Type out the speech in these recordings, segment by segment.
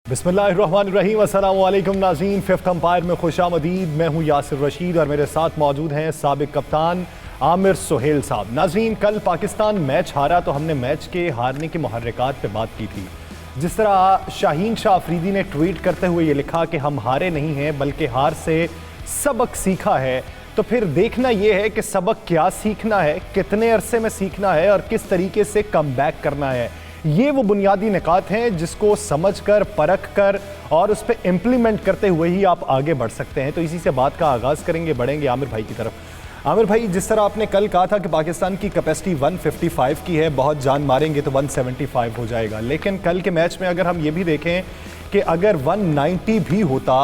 बिस्मिल्लाहिर्रहमानिर्रहीम, अस्सलामु अलैकुम नाज़रीन। फिफ्थ अंपायर में खुशामदीद। मैं हूँ यासिर रशीद और मेरे साथ मौजूद हैं साबिक कप्तान आमिर सुहेल साहब। नाज़रीन, कल पाकिस्तान मैच हारा तो हमने मैच के हारने के मुहर्रिकात पे बात की थी। जिस तरह शाहीन शाह अफरीदी ने ट्वीट करते हुए ये लिखा कि हम हारे नहीं हैं बल्कि हार से सबक सीखा है, तो फिर देखना यह है कि सबक क्या सीखना है, कितने अरसे में सीखना है और किस तरीके से कम बैक करना है। ये वो बुनियादी निकात हैं जिसको समझकर, परख कर और उस पर इम्प्लीमेंट करते हुए ही आप आगे बढ़ सकते हैं। तो इसी से बात का आगाज़ करेंगे, बढ़ेंगे आमिर भाई की तरफ। आमिर भाई, जिस तरह आपने कल कहा था कि पाकिस्तान की कैपेसिटी 155 की है, बहुत जान मारेंगे तो 175 हो जाएगा, लेकिन कल के मैच में अगर हम ये भी देखें कि अगर 190 भी होता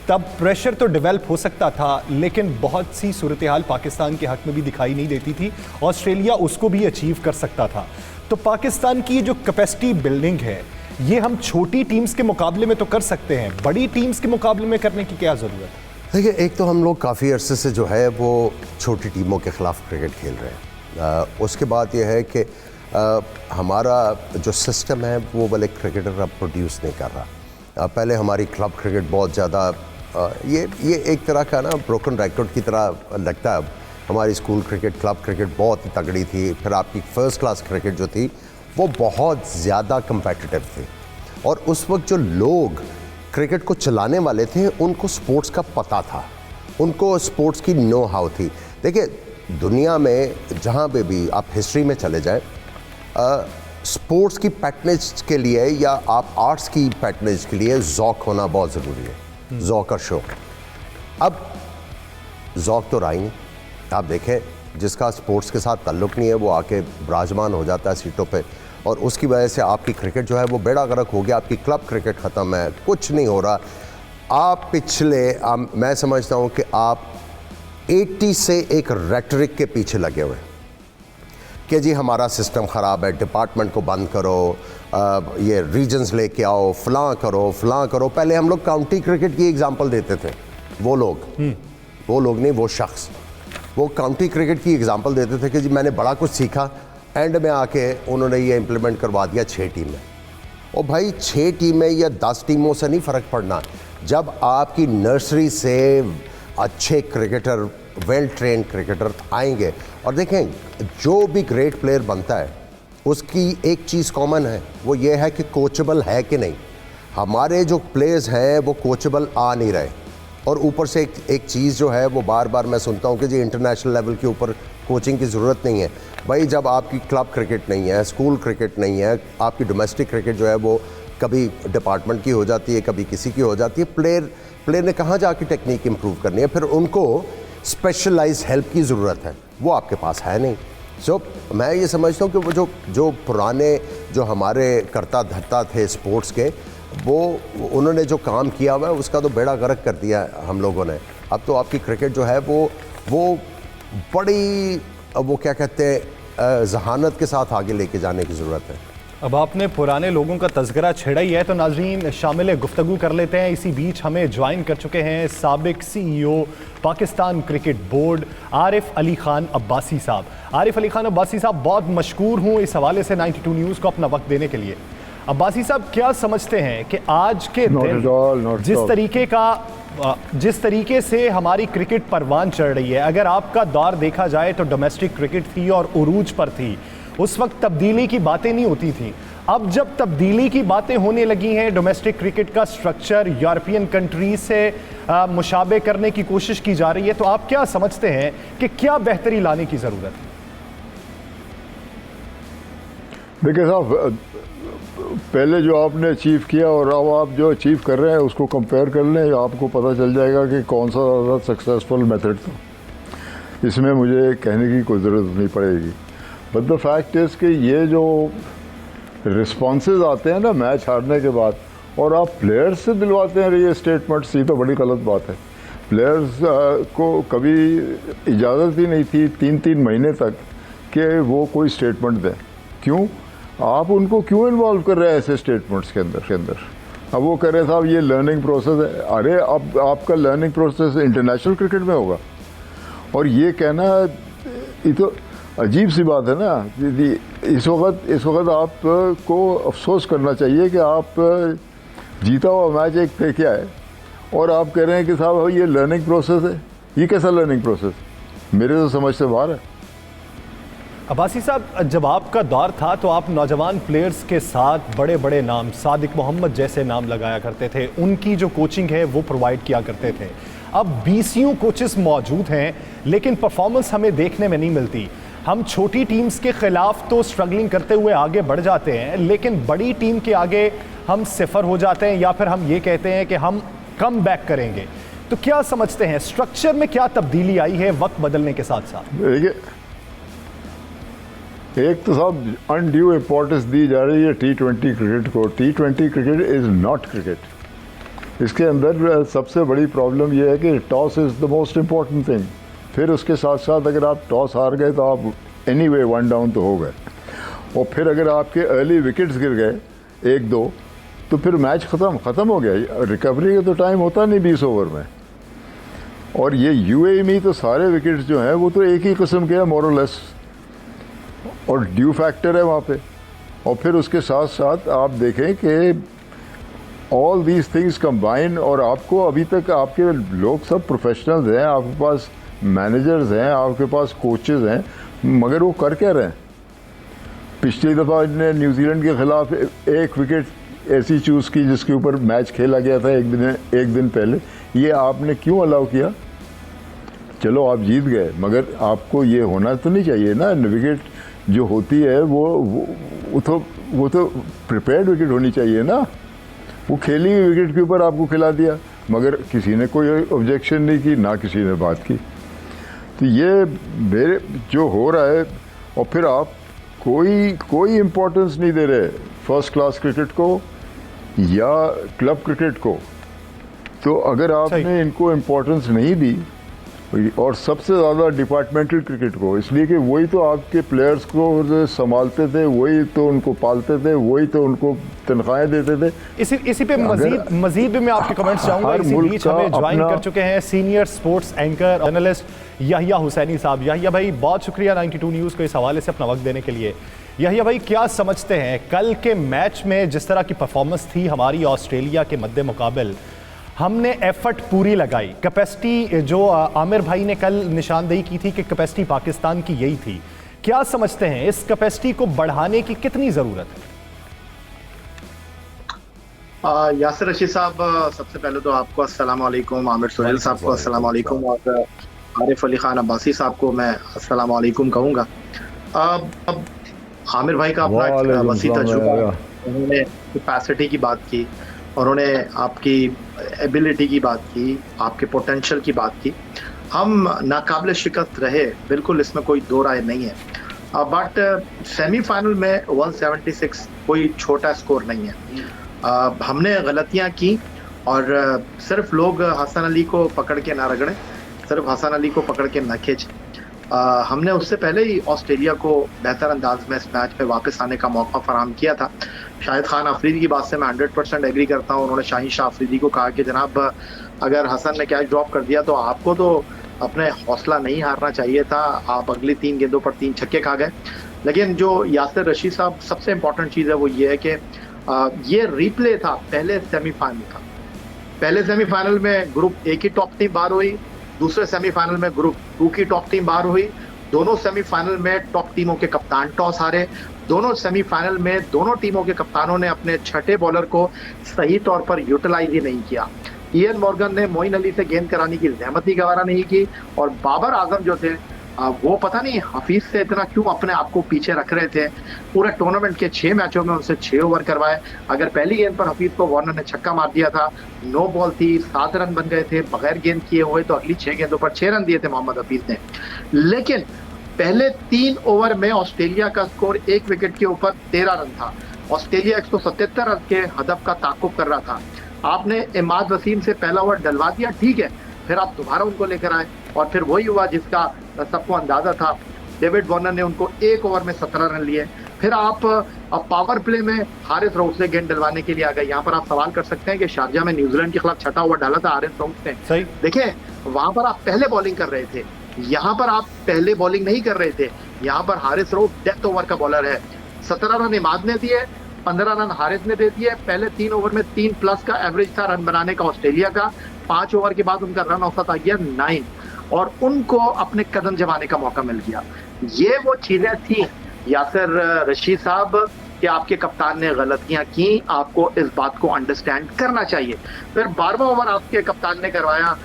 तब प्रेशर तो डेवलप हो सकता था, लेकिन बहुत सी सूरत हाल पाकिस्तान के हक में भी दिखाई नहीं देती थी। ऑस्ट्रेलिया उसको भी अचीव कर सकता था। तो पाकिस्तान की जो कैपेसिटी बिल्डिंग है, ये हम छोटी टीम्स के मुकाबले में तो कर सकते हैं, बड़ी टीम्स के मुकाबले में करने की क्या ज़रूरत है? देखिए, एक तो हम लोग काफ़ी अरसे से जो है वो छोटी टीमों के ख़िलाफ़ क्रिकेट खेल रहे हैं। उसके बाद ये है कि हमारा जो सिस्टम है वो वाले क्रिकेटर अब प्रोड्यूस नहीं कर रहा। पहले हमारी क्लब क्रिकेट बहुत ज़्यादा ये एक तरह का ना ब्रोकन रिकॉर्ड की तरह लगता है। अब हमारी स्कूल क्रिकेट, क्लब क्रिकेट बहुत ही तगड़ी थी। फिर आपकी फ़र्स्ट क्लास क्रिकेट जो थी वो बहुत ज़्यादा कम्पेटिटिव थी, और उस वक्त जो लोग क्रिकेट को चलाने वाले थे उनको स्पोर्ट्स का पता था, उनको स्पोर्ट्स की नो हाउ थी। देखिए, दुनिया में जहाँ पे भी आप हिस्ट्री में चले जाएं, स्पोर्ट्स की पैटर्नेज के लिए या आप आर्ट्स की पैटर्नेज के लिए ज़ौक़ होना बहुत ज़रूरी है। ज़ौक़ और शौक़। अब ज़ौक़ तो रहा ही नहीं। आप देखें, जिसका स्पोर्ट्स के साथ ताल्लुक़ नहीं है वो आके विराजमान हो जाता है सीटों पे, और उसकी वजह से आपकी क्रिकेट जो है वो बेड़ा गर्क हो गया। आपकी क्लब क्रिकेट ख़त्म है, कुछ नहीं हो रहा। आप मैं समझता हूँ कि आप 80 से एक रेटरिक के पीछे लगे हुए हैं कि जी हमारा सिस्टम ख़राब है, डिपार्टमेंट को बंद करो, ये रीजन्स लेके आओ, फ़लाँ करो। पहले हम लोग काउंटी क्रिकेट की एग्ज़ाम्पल देते थे। वो लोग नहीं, वो शख्स वो काउंटी क्रिकेट की एग्ज़ाम्पल देते थे कि जी मैंने बड़ा कुछ सीखा, एंड में आके उन्होंने ये इम्प्लीमेंट करवा दिया 6 टीमें। और भाई 6 टीमें या 10 टीमों से नहीं फ़र्क पड़ना। जब आपकी नर्सरी से अच्छे क्रिकेटर, वेल ट्रेंड क्रिकेटर आएंगे, और देखें जो भी ग्रेट प्लेयर बनता है उसकी एक चीज़ कॉमन है, वो ये है कि कोचेबल है कि नहीं। हमारे जो प्लेयर्स हैं वो कोचेबल आ नहीं रहे, और ऊपर से एक चीज़ जो है वो बार बार मैं सुनता हूँ कि जी इंटरनेशनल लेवल के ऊपर कोचिंग की ज़रूरत नहीं है। भाई, जब आपकी क्लब क्रिकेट नहीं है, स्कूल क्रिकेट नहीं है, आपकी डोमेस्टिक क्रिकेट जो है वो कभी डिपार्टमेंट की हो जाती है, कभी किसी की हो जाती है। प्लेयर ने कहाँ जाके टेक्निक इंप्रूव करनी है, फिर उनको स्पेशलाइज हेल्प की ज़रूरत है, वो आपके पास है नहीं। सो मैं ये समझता हूँ कि वो जो पुराने जो हमारे करता धरता थे स्पोर्ट्स के, वो उन्होंने जो काम किया हुआ है उसका तो बेड़ा गर्क कर दिया हम लोगों ने। अब तो आपकी क्रिकेट जो है वो बड़ी, वो क्या कहते हैं, जहानत के साथ आगे लेके जाने की ज़रूरत है। अब आपने पुराने लोगों का तज़किरा छेड़ा ही है, तो नाज़रीन शामिल गुफ्तगू कर लेते हैं। इसी बीच हमें ज्वाइन कर चुके हैं साबिक CEO Pakistan cricket board Arif Ali Khan Abbasi साहब। आरिफ अली खान अब्बासी साहब, बहुत मशकूर हूँ इस हवाले से 92 न्यूज़ को अपना वक्त देने के लिए। अब्बासी साहब, क्या समझते हैं कि आज के दिन जिस तरीके से हमारी क्रिकेट परवान चढ़ रही है, अगर आपका दौर देखा जाए तो डोमेस्टिक क्रिकेट थी और उरूज पर थी, उस वक्त तब्दीली की बातें नहीं होती थी। अब जब तब्दीली की बातें होने लगी हैं, डोमेस्टिक क्रिकेट का स्ट्रक्चर यूरोपियन कंट्रीज से मुशाबे करने की कोशिश की जा रही है, तो आप क्या समझते हैं कि क्या बेहतरी लाने की ज़रूरत है? देखिए साहब, पहले जो आपने अचीव किया और अब आप जो अचीव कर रहे हैं उसको कंपेयर कर लें, आपको पता चल जाएगा कि कौन सा ज़्यादा सक्सेसफुल मेथड था। इसमें मुझे कहने की कोई ज़रूरत नहीं पड़ेगी। बट द फैक्ट इज़ कि ये जो रिस्पॉन्सेज आते हैं ना मैच हारने के बाद, और आप प्लेयर्स से दिलवाते हैं ये स्टेटमेंट्स, ये तो बड़ी गलत बात है। प्लेयर्स को कभी इजाज़त ही नहीं थी 3-3 महीने तक कि वो कोई स्टेटमेंट दें। क्यों? आप उनको क्यों इन्वॉल्व कर रहे हैं ऐसे स्टेटमेंट्स के अंदर? अब वो कह रहे हैं साहब ये लर्निंग प्रोसेस है। अरे अब आपका लर्निंग प्रोसेस इंटरनेशनल क्रिकेट में होगा, और ये कहना ये तो अजीब सी बात है ना। इस वक्त आपको अफसोस करना चाहिए कि आप जीता हुआ मैच एक पे क्या है, और आप कह रहे हैं कि साहब ये लर्निंग प्रोसेस है। ये कैसा लर्निंग प्रोसेस? मेरे तो समझ से बाहर है। अब्बासी साहब, जब आपका दौर था तो आप नौजवान प्लेयर्स के साथ बड़े बड़े नाम, सादिक मोहम्मद जैसे नाम लगाया करते थे, उनकी जो कोचिंग है वो प्रोवाइड किया करते थे। अब 20 कोचेस मौजूद हैं लेकिन परफॉर्मेंस हमें देखने में नहीं मिलती। हम छोटी टीम्स के खिलाफ तो स्ट्रगलिंग करते हुए आगे बढ़ जाते हैं, लेकिन बड़ी टीम के आगे हम सिफर हो जाते हैं, या फिर हम ये कहते हैं कि हम कम बैक करेंगे। तो क्या समझते हैं, स्ट्रक्चर में क्या तब्दीली आई है वक्त बदलने के साथ साथ? देखिए, एक तो साहब अनड्यू इम्पोर्टेंस दी जा रही है T20 क्रिकेट को। T20 cricket is not cricket. इसके अंदर सबसे बड़ी प्रॉब्लम यह है कि toss is the most important thing. फिर उसके साथ साथ अगर आप टॉस हार गए तो आप एनीवे 1 डाउन तो हो गए, और फिर अगर आपके अर्ली विकेट्स गिर गए 1-2 तो फिर मैच ख़त्म हो गया। रिकवरी का तो टाइम होता नहीं 20 ओवर में। और ये UAE में तो सारे विकेट्स जो हैं वो तो एक ही किस्म के हैं मोर और लेस, और ड्यू फैक्टर है वहाँ पे। और फिर उसके साथ साथ आप देखें कि ऑल दीज थिंग्स कंबाइन, और आपको अभी तक आपके लोग सब प्रोफेशनल्स हैं, आपके पास मैनेजर्स हैं, आपके पास कोचेस हैं, मगर वो कर क्या रहे हैं? पिछली दफ़ा इन्होंने न्यूजीलैंड के ख़िलाफ़ एक विकेट ऐसी चूज़ की जिसके ऊपर मैच खेला गया था एक दिन पहले। ये आपने क्यों अलाउ किया? चलो आप जीत गए, मगर आपको ये होना तो नहीं चाहिए ना। विकेट जो होती है वो तो प्रिपेयर्ड विकेट होनी चाहिए ना। वो खेली हुई विकेट के ऊपर आपको खिला दिया, मगर किसी ने कोई ऑब्जेक्शन नहीं की, ना किसी ने बात की। तो ये मेरे जो हो रहा है, और फिर आप कोई इम्पोर्टेंस नहीं दे रहे फर्स्ट क्लास क्रिकेट को या क्लब क्रिकेट को। तो अगर आपने इनको इम्पोर्टेंस नहीं दी, और सबसे ज़्यादा डिपार्टमेंटल क्रिकेट को, इसलिए कि वही तो आपके प्लेयर्स को संभालते थे, वही तो उनको पालते थे, वही तो उनको तनख्वाहें देते थे। इसी पे मजीद भी मैं आपके कमेंट्स चाहूँगा। इसी बीच हमें ज्वाइन कर चुके हैं senior sports anchor journalist Yahiya Husaini साहब। याहिया भाई, बहुत शुक्रिया 92 न्यूज़ को इस हवाले से अपना वक्त देने के लिए। याहिया भाई, क्या समझते हैं कल के मैच में जिस तरह की परफॉर्मेंस थी हमारी ऑस्ट्रेलिया के मद्दे मुकाबिल, हमने एफर्ट पूरी लगाई, कैपेसिटी जो आमिर भाई ने कल निशानदेही की थी कि कैपेसिटी पाकिस्तान की यही थी, क्या समझते हैं इस कैपेसिटी को बढ़ाने की कितनी ज़रूरत है? यासिर रशीद साहब, सबसे पहले तो आपको अस्सलाम वालेकुम, आमिर सुहेल साहब को अस्सलाम वालेकुम, और आरिफ अली खान अब्बासी साहब को मैं अस्सलाम वालेकुम कहूँगा। अब आमिर भाई का अपना एक वसी तजुर्बा, उन्होंने कैपेसिटी की बात की, उन्होंने आपकी एबिलिटी की बात की, आपके पोटेंशियल की बात की। हम नाकाबिल शिकस्त रहे, बिल्कुल इसमें कोई दो राय नहीं है, बट सेमीफाइनल में 176 कोई छोटा स्कोर नहीं है। हमने गलतियां की, और सिर्फ लोग हसन अली को पकड़ के ना रगड़ें, सिर्फ हसन अली को पकड़ के ना खींच। हमने उससे पहले ही ऑस्ट्रेलिया को बेहतर अंदाज में इस मैच में वापस आने का मौका फराहम किया था। शाहिद खान अफरीदी की बात से मैं 100% एग्री करता हूँ। उन्होंने शाहीन शाह अफरीदी को कहा कि जनाब, अगर हसन ने कैच ड्रॉप कर दिया तो आपको तो अपने हौसला नहीं हारना चाहिए था, आप अगली 3 गेंदों पर 3 छक्के खा गए। लेकिन जो यासिर रशीद साहब, सबसे इंपॉर्टेंट चीज़ है वो ये है कि ये रिप्ले था पहले सेमीफाइनल का। पहले सेमीफाइनल में ग्रुप ए की टॉप टीम बाहर हुई, दूसरे सेमीफाइनल में ग्रुप 2 की टॉप टीम बाहर हुई। दोनों सेमीफाइनल में टॉप टीमों के कप्तान टॉस हारे। दोनों सेमीफाइनल में दोनों टीमों के कप्तानों ने अपने छठे बॉलर को सही तौर पर यूटिलाइज ही नहीं किया। इयन मॉर्गन ने मोइन अली से गेंद कराने की जहमत ही गवारा नहीं की, और बाबर आजम जो थे वो पता नहीं हफीज से इतना क्यों अपने आप को पीछे रख रहे थे। पूरे टूर्नामेंट के 6 मैचों में उनसे 6 ओवर करवाए। अगर पहली गेंद पर हफीज को वार्नर ने छक्का मार दिया था, 9 बॉल थी, 7 रन बन गए थे बगैर गेंद किए हुए, तो अगली 6 गेंदों पर 6 रन दिए थे मोहम्मद हफीज ने। लेकिन पहले 3 ओवर में ऑस्ट्रेलिया का स्कोर 1 विकेट के ऊपर 13 रन था। ऑस्ट्रेलिया 177 रन के हदफ का ताक़ुब कर रहा था। आपने इमाद वसीम से पहला ओवर डलवा दिया, ठीक है, फिर आप दोबारा उनको लेकर आए, और फिर वही हुआ जिसका सबको अंदाजा था। डेविड वार्नर ने उनको 1 ओवर में 17 रन लिए। फिर आप अब पावर प्ले में हारिस रऊफ से गेंद डलवाने के लिए आ गए। यहाँ पर आप सवाल कर सकते हैं कि शारजा में न्यूजीलैंड के खिलाफ छठा ओवर डाला था हारिस रऊफ ने। देखिए, वहां पर आप पहले बॉलिंग कर रहे थे, यहाँ पर आप पहले बॉलिंग नहीं कर रहे थे। यहाँ पर हारिस रऊफ डेथ ओवर का बॉलर है। 17 रन इमाद ने दिए, 15 रन हारिस ने दे दिए। पहले 3 ओवर में 3+ का एवरेज था रन बनाने का ऑस्ट्रेलिया का। 5 ओवर के बाद उनका रन औसत आ गया 9 और उनको अपने कदम जमाने का मौका मिल गया। ये वो चीजें थी यासिर रशीद साहब कि आपके कप्तान ने गलतियां की, आपको इस बात को अंडरस्टैंड करना चाहिए। फिर 12वां ओवर आपके कप्तान ने करवाया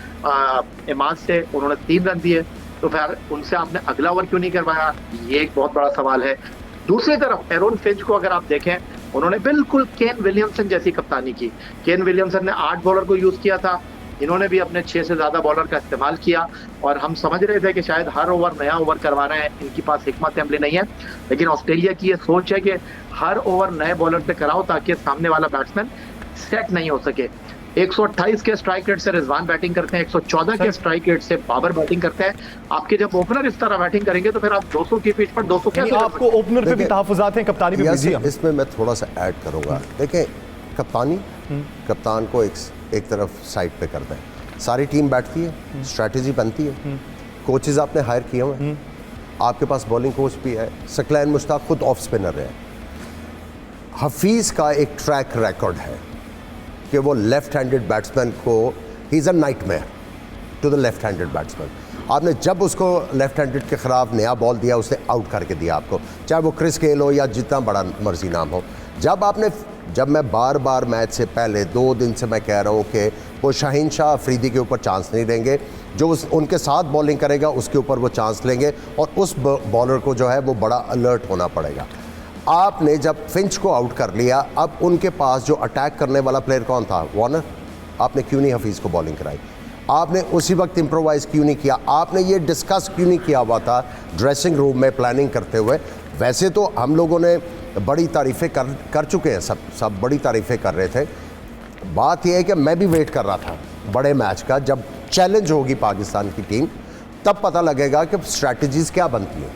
इमाद से, उन्होंने 3 रन दिए, तो फिर उनसे आपने अगला ओवर क्यों नहीं करवाया, ये एक बहुत बड़ा सवाल है। दूसरी तरफ एरोन फिंच को अगर आप देखें, उन्होंने बिल्कुल केन विलियमसन जैसी कप्तानी की। केन विलियमसन ने 8 बॉलर को यूज किया था, इन्होंने भी अपने 6 से ज्यादा बॉलर का इस्तेमाल किया और हम समझ रहे थे कि शायद हर ओवर नया ओवर करवा रहे हैं, इनके पास हिकमत अमली नहीं है। लेकिन ऑस्ट्रेलिया की ये सोच है कि हर ओवर नए बॉलर से कराओ ताकि सामने वाला बैट्समैन सेट नहीं हो सके। 128 के स्ट्राइक रेट से रिजवान बैटिंग करते हैं, 114 के स्ट्राइक रेट से बाबर बैटिंग करते हैं। आपके जब ओपनर इस तरह बैटिंग करेंगे तो फिर आप 200 की पिच पर 200 कैसे? आपको ओपनर पे भी तहफुजात हैं, कप्तानी पे भी। इसमें मैं थोड़ा सा ऐड करूंगा। देखें, कप्तान को एक तरफ साइड पे कर दें, सारी टीम बैठती है, स्ट्रैटेजी बनती है, कोचेज आपने हायर किए हुए हैं, आपके पास बॉलिंग कोच भी है। सकलैन मुश्ताक खुद ऑफ स्पिनर है। हफीज़ का एक ट्रैक रिकॉर्ड है कि वो लेफ्ट हैंडेड बैट्समैन को, he is a nightmare to the left handed batsman. आपने जब उसको लेफ्ट हैंडेड के ख़िलाफ़ नया बॉल दिया, उसने आउट करके दिया आपको, चाहे वो क्रिस गेल हो या जितना बड़ा मर्जी नाम हो। जब मैं बार बार मैच से पहले 2 दिन से मैं कह रहा हूँ कि वो शाहीन शाह अफरीदी के ऊपर चांस नहीं देंगे, जो उनके साथ बॉलिंग करेगा उसके ऊपर वो चांस लेंगे और उस बॉलर को जो है वो बड़ा अलर्ट होना पड़ेगा। आपने जब फिंच को आउट कर लिया, अब उनके पास जो अटैक करने वाला प्लेयर कौन था? वार्नर। आपने क्यों नहीं हफीज़ को बॉलिंग कराई? आपने उसी वक्त इम्प्रोवाइज़ क्यों नहीं किया? आपने ये डिस्कस क्यों नहीं किया हुआ था ड्रेसिंग रूम में प्लानिंग करते हुए? वैसे तो हम लोगों ने बड़ी तारीफ़ें कर चुके हैं, सब बड़ी तारीफ़ें कर रहे थे। बात यह है कि मैं भी वेट कर रहा था बड़े मैच का, जब चैलेंज होगी पाकिस्तान की टीम तब पता लगेगा कि स्ट्रैटेजीज़ क्या बनती हैं।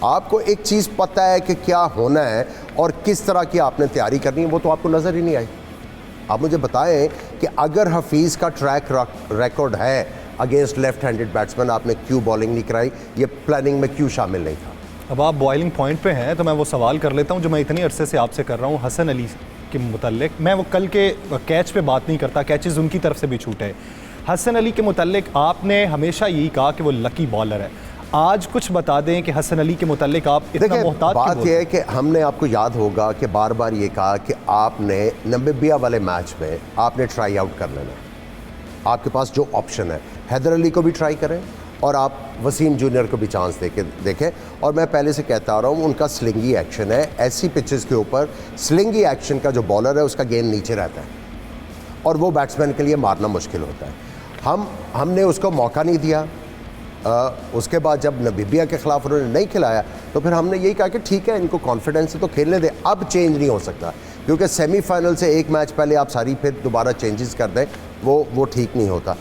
आपको एक चीज़ पता है कि क्या होना है और किस तरह की आपने तैयारी करनी है, वो तो आपको नज़र ही नहीं आई। आप मुझे बताएं कि अगर हफीज़ का ट्रैक रिकॉर्ड है अगेंस्ट लेफ्ट हैंडेड बैट्समैन, आपने क्यों बॉलिंग नहीं कराई? ये प्लानिंग में क्यों शामिल नहीं था? अब आप बॉइलिंग पॉइंट पे हैं तो मैं वो सवाल कर लेता हूं जो मैं इतनी अरसे से आपसे कर रहा हूं हसन अली के मुतल्लिक। मैं वो कल के कैच पे बात नहीं करता, कैचेस उनकी तरफ से भी छूटे। हसन अली के मुतल्लिक आपने हमेशा यही कहा कि वो लकी बॉलर है। आज कुछ बता दें कि हसन अली के मुतल्लिक आप इतना मोहतात क्यों? बात यह है कि हमने, आपको याद होगा कि बार बार ये कहा कि आपने नामीबिया वाले मैच में आपने ट्राई आउट कर लेना। आपके पास जो ऑप्शन है, हैदर अली को भी ट्राई करें और आप वसीम जूनियर को भी चांस देखें। और मैं पहले से कहता आ रहा हूँ, उनका स्लिंगी एक्शन है। ऐसी पिचेस के ऊपर स्लिंगी एक्शन का जो बॉलर है उसका गेंद नीचे रहता है और वो बैट्समैन के लिए मारना मुश्किल होता है। हमने उसको मौका नहीं दिया। उसके बाद जब नामीबिया के ख़िलाफ़ उन्होंने नहीं खिलाया तो फिर हमने यही कहा कि ठीक है, इनको कॉन्फिडेंस है तो खेलने दें। अब चेंज नहीं हो सकता क्योंकि सेमीफाइनल से एक मैच पहले आप सारी फिर दोबारा चेंजेस कर दें, वो ठीक नहीं होता।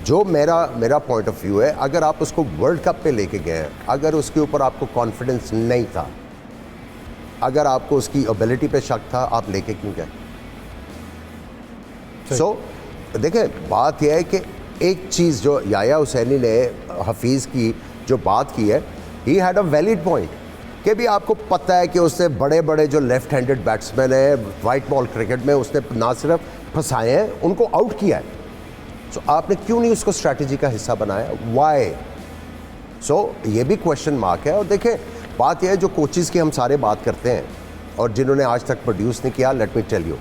जो मेरा पॉइंट ऑफ व्यू है, अगर आप उसको वर्ल्ड कप पे लेके गए हैं, अगर उसके ऊपर आपको कॉन्फिडेंस नहीं था, अगर आपको उसकी एबिलिटी पे शक था, आप लेके क्यों गए? देखिए, बात यह है कि एक चीज़ जो याया हुसैनी ने हफीज़ की जो बात की है, he had a valid point कि भी आपको पता है कि उसने बड़े बड़े जो लेफ्ट हैंडेड बैट्समैन है वाइट बॉल क्रिकेट में उसने ना सिर्फ फंसाए हैं, उनको आउट किया है। सो आपने क्यों नहीं उसको स्ट्रैटेजी का हिस्सा बनाया? वाई? ये भी क्वेश्चन मार्क है। और देखें, बात यह है, जो कोचेज़ की हम सारे बात करते हैं और जिन्होंने आज तक प्रोड्यूस नहीं किया, लेट मी टेल यू,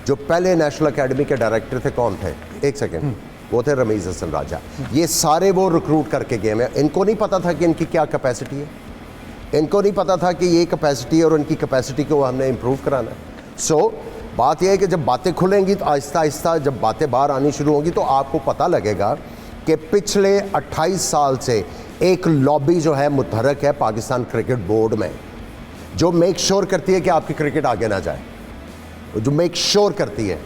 जो पहले नेशनल अकेडमी के डायरेक्टर थे कौन थे? एक सेकेंड, वो थे रमीज़ हसन राजा। ये सारे वो रिक्रूट करके गए हैं। इनको नहीं पता था कि इनकी क्या कैपेसिटी है, इनको नहीं पता था कि ये कैपेसिटी है और उनकी कैपेसिटी को हमने इम्प्रूव कराना है। बात यह है कि जब बातें खुलेंगी तो आहिस्ता आहिस्ता जब बातें बाहर आनी शुरू होंगी तो आपको पता लगेगा कि पिछले 28 साल से एक लॉबी जो है मुतहरक है पाकिस्तान क्रिकेट बोर्ड में, जो मेक श्योर करती है कि आपकी क्रिकेट आगे ना जाए, जो मेक श्योर करती है।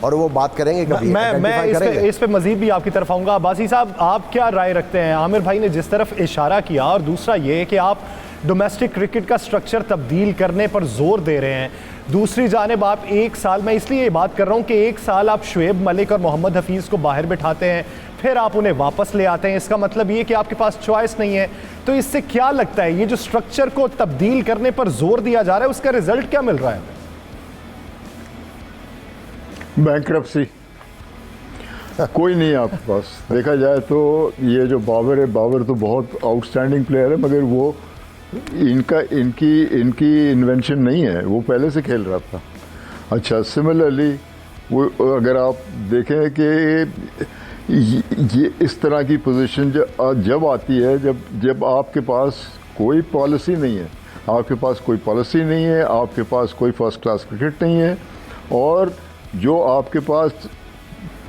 और वो बात करेंगे कभी, मैं इस पे मजीद भी आपकी तरफ आऊँगा। अब्बासी साहब, आप क्या राय रखते हैं? आमिर भाई ने जिस तरफ इशारा किया, और दूसरा ये कि आप डोमेस्टिक क्रिकेट का स्ट्रक्चर तब्दील करने पर जोर दे रहे हैं, दूसरी जानिब आप एक साल, मैं इसलिए ये बात कर रहा हूँ कि एक साल आप शुएब मलिक और मोहम्मद हफीज़ को बाहर बिठाते हैं, फिर आप उन्हें वापस ले आते हैं। इसका मतलब ये कि आपके पास चॉइस नहीं है। तो इससे क्या लगता है, ये जो स्ट्रक्चर को तब्दील करने पर जोर दिया जा रहा है, उसका रिजल्ट क्या मिल रहा है? बैंक्रप्सी। कोई नहीं है आपके पास। देखा जाए तो ये जो बाबर है, बाबर तो बहुत आउटस्टैंडिंग प्लेयर है, मगर वो इनकी इन्वेंशन नहीं है, वो पहले से खेल रहा था। अच्छा, सिमिलरली वो अगर आप देखें कि ये इस तरह की पोजीशन जब आती है, जब आपके पास कोई पॉलिसी नहीं है, आपके पास कोई पॉलिसी नहीं है, आपके पास कोई फर्स्ट क्लास क्रिकेट नहीं है, और जो आपके पास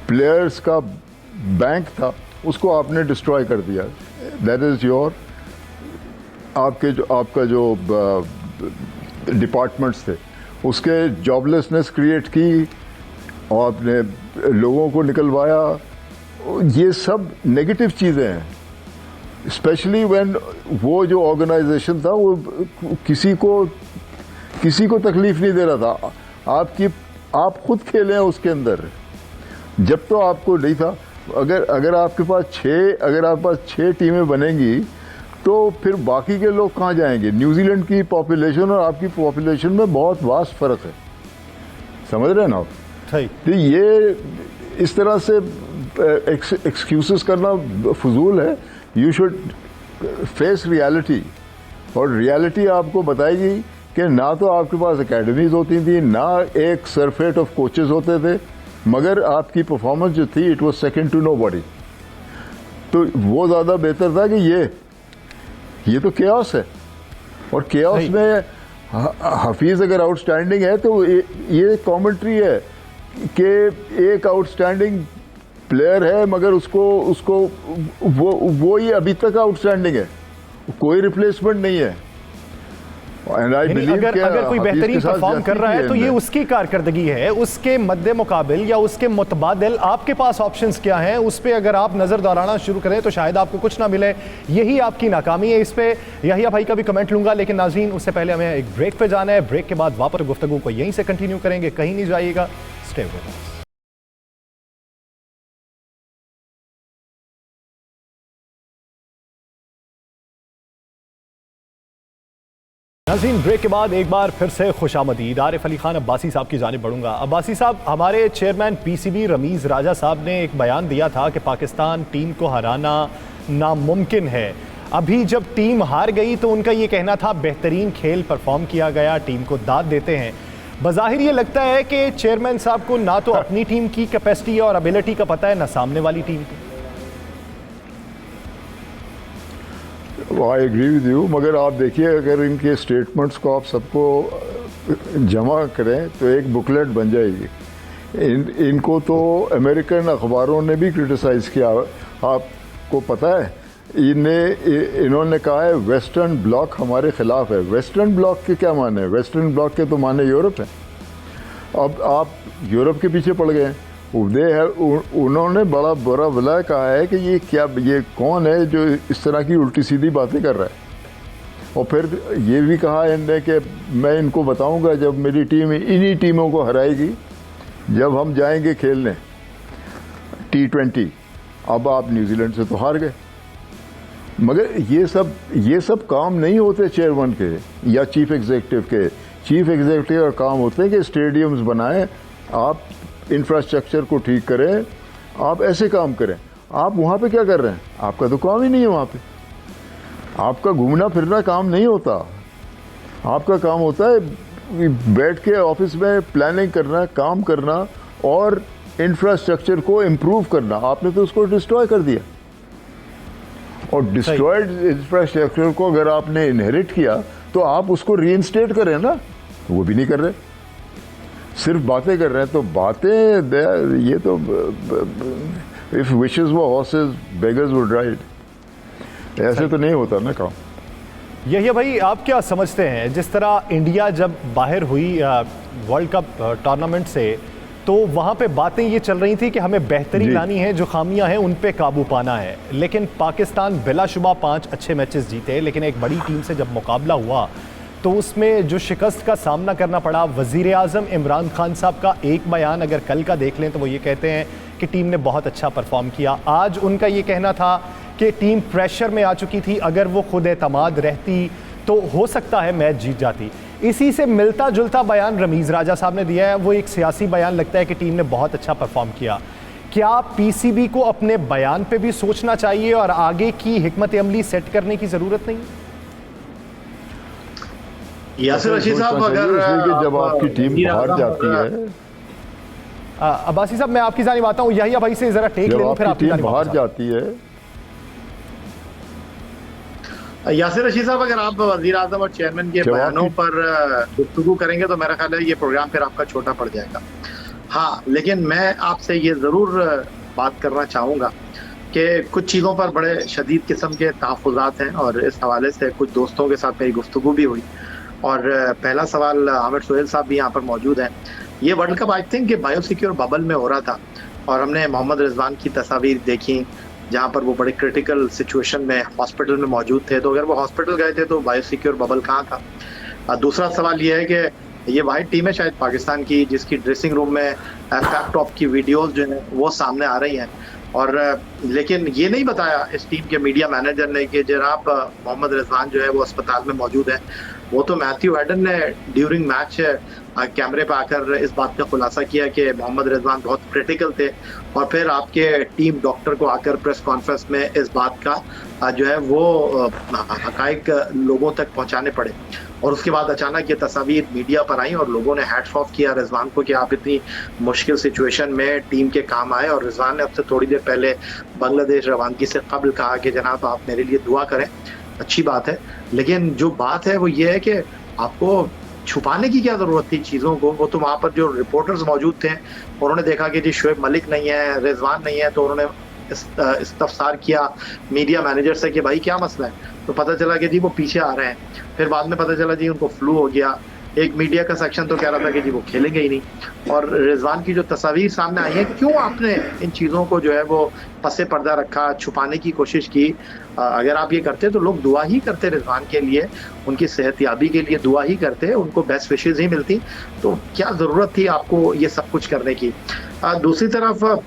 प्लेयर्स का बैंक था उसको आपने डिस्ट्रॉय कर दिया। दैट इज़ योर आपका जो डिपार्टमेंट्स थे उसके जॉबलेसनेस क्रिएट की, और आपने लोगों को निकलवाया। ये सब नेगेटिव चीज़ें हैं। स्पेशली व्हेन वो जो ऑर्गेनाइजेशन था वो किसी को तकलीफ नहीं दे रहा था। आप खुद खेले हैं उसके अंदर, जब तो आपको नहीं था। अगर आपके पास 6 टीमें बनेंगी तो फिर बाकी के लोग कहाँ जाएंगे? न्यूजीलैंड की पॉपुलेशन और आपकी पॉपुलेशन में बहुत वास्ट फ़र्क है, समझ रहे हैं ना आप? तो ये इस तरह से एक्सक्यूज़ेस करना फजूल है। यू शुड फेस रियलिटी, और रियलिटी आपको बताएगी कि ना तो आपके पास एकेडमीज होती थी, ना एक सरफेट ऑफ कोचेस होते थे, मगर आपकी परफॉर्मेंस जो थी it was second to nobody. तो वो ज़्यादा बेहतर था कि ये तो केओस है, और केओस में हफीज़ अगर आउटस्टैंडिंग है तो ये कॉमेंट्री है कि एक आउटस्टैंडिंग प्लेयर है, मगर उसको वो ही अभी तक आउटस्टैंडिंग है, कोई रिप्लेसमेंट नहीं है। अगर कोई बेहतरीन परफॉर्म कर रहा है तो ये उसकी कारकर्दगी है, उसके मद्दे मुकाबिल या उसके मुतबादिल आपके पास ऑप्शंस क्या हैं, उस पर अगर आप नजर दौड़ाना शुरू करें तो शायद आपको कुछ ना मिले। यही आपकी नाकामी है। इस पे यहिया भाई का भी कमेंट लूंगा, लेकिन नाज़रीन उससे पहले हमें एक ब्रेक पे जाना है। ब्रेक के बाद वापस गुफ्तगू को यहीं से कंटिन्यू करेंगे, कहीं नहीं जाइएगा, स्टे विद अस। नाज़रीन, ब्रेक के बाद एक बार फिर से खुशामदीद। आरिफ अली खान अब्बासी साहब की जानिब बढ़ूंगा। अब्बासी साहब, हमारे चेयरमैन पीसीबी रमीज़ राजा साहब ने एक बयान दिया था कि पाकिस्तान टीम को हराना नामुमकिन है। अभी जब टीम हार गई तो उनका ये कहना था बेहतरीन खेल परफॉर्म किया गया, टीम को दाद देते हैं। बज़ाहिर ये लगता है कि चेयरमैन साहब को ना तो अपनी टीम की कैपेसिटी और एबिलिटी का पता है, ना सामने वाली टीम की। आई एग्री विद यू, मगर आप देखिए अगर इनके स्टेटमेंट्स को आप सबको जमा करें तो एक बुकलेट बन जाएगी। इनको तो अमेरिकन अखबारों ने भी क्रिटिसाइज़ किया। आपको पता है इन्होंने कहा है वेस्टर्न ब्लॉक हमारे ख़िलाफ़ है। वेस्टर्न ब्लॉक के क्या माने हैं? वेस्टर्न ब्लॉक के तो माने यूरोप है। अब आप यूरोप के पीछे पड़ गए हैं। उन्होंने बड़ा बुरा भला कहा है कि ये कौन है जो इस तरह की उल्टी सीधी बातें कर रहा है। और फिर ये भी कहा इनने कि मैं इनको बताऊंगा जब मेरी टीम इन्हीं टीमों को हराएगी जब हम जाएंगे खेलने T20। अब आप न्यूजीलैंड से तो हार गए, मगर ये सब काम नहीं होते चेयरमैन के या चीफ एग्जीक्यूटिव के। चीफ एग्जीक्यूटिव का काम होते हैं कि स्टेडियम्स बनाएं, आप इंफ्रास्ट्रक्चर को ठीक करें, आप ऐसे काम करें। आप वहाँ पे क्या कर रहे हैं? आपका तो काम ही नहीं है वहाँ पे। आपका घूमना फिरना काम नहीं होता। आपका काम होता है बैठ के ऑफिस में प्लानिंग करना, काम करना और इंफ्रास्ट्रक्चर को इम्प्रूव करना। आपने तो उसको डिस्ट्रॉय कर दिया, और डिस्ट्रॉयड इंफ्रास्ट्रक्चर को अगर आपने इनहेरिट किया तो आप उसको रीइंस्टेट करें ना। वो भी नहीं कर रहे, सिर्फ बातें कर रहे हैं। तो बातें ये तो if wishes were horses beggars would ride, ऐसे तो नहीं होता ना काम। यही भाई, आप क्या समझते हैं, जिस तरह इंडिया जब बाहर हुई वर्ल्ड कप टूर्नामेंट से तो वहाँ पे बातें ये चल रही थी कि हमें बेहतरी लानी है, जो खामियां हैं उन पे काबू पाना है। लेकिन पाकिस्तान बिलाशुबा 5 अच्छे मैचेस जीते, लेकिन एक बड़ी टीम से जब मुकाबला हुआ तो उसमें जो शिकस्त का सामना करना पड़ा। वज़ीर आज़म इमरान खान साहब का एक बयान अगर कल का देख लें तो वो ये कहते हैं कि टीम ने बहुत अच्छा परफॉर्म किया। आज उनका ये कहना था कि टीम प्रेशर में आ चुकी थी, अगर वो खुद एतमाद रहती तो हो सकता है मैच जीत जाती। इसी से मिलता जुलता बयान रमीज़ राजा साहब ने दिया है, वो एक सियासी बयान लगता है कि टीम ने बहुत अच्छा परफॉर्म किया। क्या पीसीबी को अपने बयान पे भी सोचना चाहिए और आगे की हिकमत अमली सेट करने की ज़रूरत नहीं? यासिर रशीद साहब, अगर जब आपकी टीम बाहर जाती है, अब्बासी साहब मैं आपकी जानिब आता हूँ, यही भाई से जरा टेक ले लूं, फिर आपकी टीम बाहर जाती है। यासिर रशीद साहब, अगर आप वज़ीर आज़म और चेयरमैन के बयानों पर गुफ्तगू करेंगे तो मेरा ख्याल है ये प्रोग्राम फिर आपका छोटा पड़ जाएगा। हाँ, लेकिन मैं आपसे ये ज़रूर बात करना चाहूँगा कि कुछ चीज़ों पर बड़े शदीद किस्म के तहफ़्फ़ुज़ात हैं और इस हवाले से कुछ दोस्तों के साथ मेरी गुफ्तगू भी हुई। और पहला सवाल, आमिर सुहेल साहब भी यहाँ पर मौजूद हैं। ये वर्ल्ड कप आई थिंक कि बायोसिक्योर बबल में हो रहा था और हमने मोहम्मद रिजवान की तस्वीर देखी जहाँ पर वो बड़े क्रिटिकल सिचुएशन में हॉस्पिटल में मौजूद थे। तो अगर वो हॉस्पिटल गए थे तो बायोसिक्योर बबल कहाँ था? दूसरा सवाल ये है कि ये वाइट टीम है शायद पाकिस्तान की, जिसकी ड्रेसिंग रूम में टॉप की वीडियोस जो हैं वो सामने आ रही हैं। और लेकिन ये नहीं बताया इस टीम के मीडिया मैनेजर ने कि जनाब मोहम्मद रिजवान जो है वो अस्पताल में मौजूद है। वो तो मैथ्यू हेडन ने ड्यूरिंग मैच कैमरे पर आकर इस बात का खुलासा किया कि मोहम्मद रिजवान बहुत क्रिटिकल थे और फिर आपके टीम डॉक्टर को आकर प्रेस कॉन्फ्रेंस में इस बात का जो है वो हकाइक लोगों तक पहुंचाने पड़े। और उसके बाद अचानक ये तस्वीर मीडिया पर आई और लोगों ने हैट्स ऑफ किया रिजवान को कि आप इतनी मुश्किल सिचुएशन में टीम के काम आए। और रिजवान ने अब से थोड़ी देर पहले बांग्लादेश रवानगी से कबल कहा कि जनाब आप मेरे लिए दुआ करें। अच्छी बात है, लेकिन जो बात है वो ये है कि आपको छुपाने की क्या जरूरत थी चीजों को? वो तो वहां पर जो रिपोर्टर्स मौजूद थे उन्होंने देखा कि जी शोएब मलिक नहीं है, रिजवान नहीं है, तो उन्होंने इस्तफसार किया मीडिया मैनेजर से कि भाई क्या मसला है? तो पता चला कि जी वो पीछे आ रहे हैं। फिर बाद में पता चला जी उनको फ्लू हो गया। एक मीडिया का सेक्शन तो कह रहा था कि जी वो खेलेंगे ही नहीं। और रिजवान की जो तस्वीर सामने आई है, क्यों आपने इन चीज़ों को जो है वो पसे पर्दा रखा, छुपाने की कोशिश की? अगर आप ये करते तो लोग दुआ ही करते रिजवान के लिए, उनकी सेहतयाबी के लिए दुआ ही करते, उनको बेस्ट विशेज़ ही मिलती। तो क्या ज़रूरत थी आपको ये सब कुछ करने की? दूसरी तरफ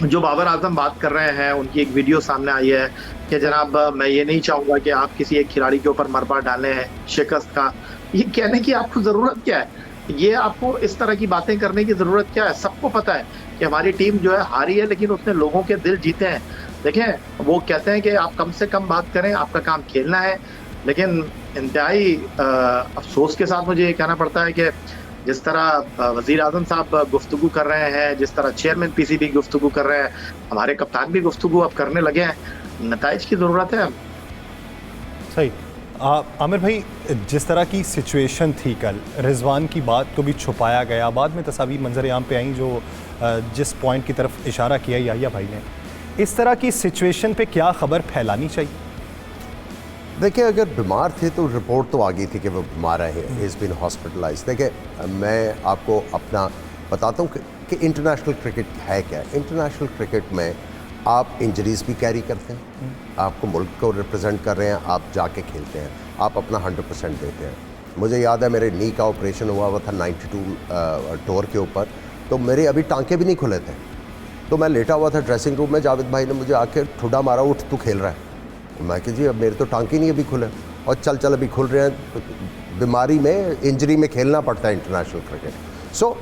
जो बाबर आजम बात कर रहे हैं, उनकी एक वीडियो सामने आई है कि जनाब मैं ये नहीं चाहूँगा कि आप किसी एक खिलाड़ी के ऊपर मरबा डालें शिकस्त का। ये कहने की आपको ज़रूरत क्या है? ये आपको इस तरह की बातें करने की ज़रूरत क्या है? सबको पता है कि हमारी टीम जो है हारी है, लेकिन उसने लोगों के दिल जीते हैं। देखें, वो कहते हैं कि आप कम से कम बात करें, आपका काम खेलना है। लेकिन इंतहाई अफसोस के साथ मुझे ये कहना पड़ता है कि जिस तरह वज़ीर आज़म साहब गुफ्तगू कर रहे हैं, जिस तरह चेयरमैन पीसीबी गुफ्तगू कर रहे हैं, हमारे कप्तान भी गुफ्तगू अब करने लगे हैं। नताइज की ज़रूरत है। सही। आमिर भाई, जिस तरह की सिचुएशन थी कल, रिजवान की बात को भी छुपाया गया, बाद में तस्वीर मंजर आम पे आई जो जिस पॉइंट की तरफ इशारा किया याहिया भाई ने, इस तरह की सिचुएशन पे क्या खबर फैलानी चाहिए? देखिए, अगर बीमार थे तो रिपोर्ट तो आ गई थी कि वो बीमार है, इज़ बीन हॉस्पिटलाइज्ड। देखिए, मैं आपको अपना बताता हूँ कि इंटरनेशनल क्रिकेट है क्या। इंटरनेशनल क्रिकेट में आप इंजरीज़ भी कैरी करते हैं, आपको मुल्क को रिप्रेजेंट कर रहे हैं, आप जाके खेलते हैं, आप अपना 100% देते हैं। मुझे याद है मेरे नी का ऑपरेशन हुआ था 92 टूर के ऊपर, तो मेरे अभी टांके भी नहीं खुले थे। तो मैं लेटा हुआ था ड्रेसिंग रूम में, जावेद भाई ने मुझे आके ठुडा मारा, उठ तू खेल रहा है। मैं कि जी अब मेरे तो टांके नहीं अभी खुले, और चल अभी खुल रहे हैं। तो बीमारी में, इंजरी में खेलना पड़ता है इंटरनेशनल क्रिकेट। सो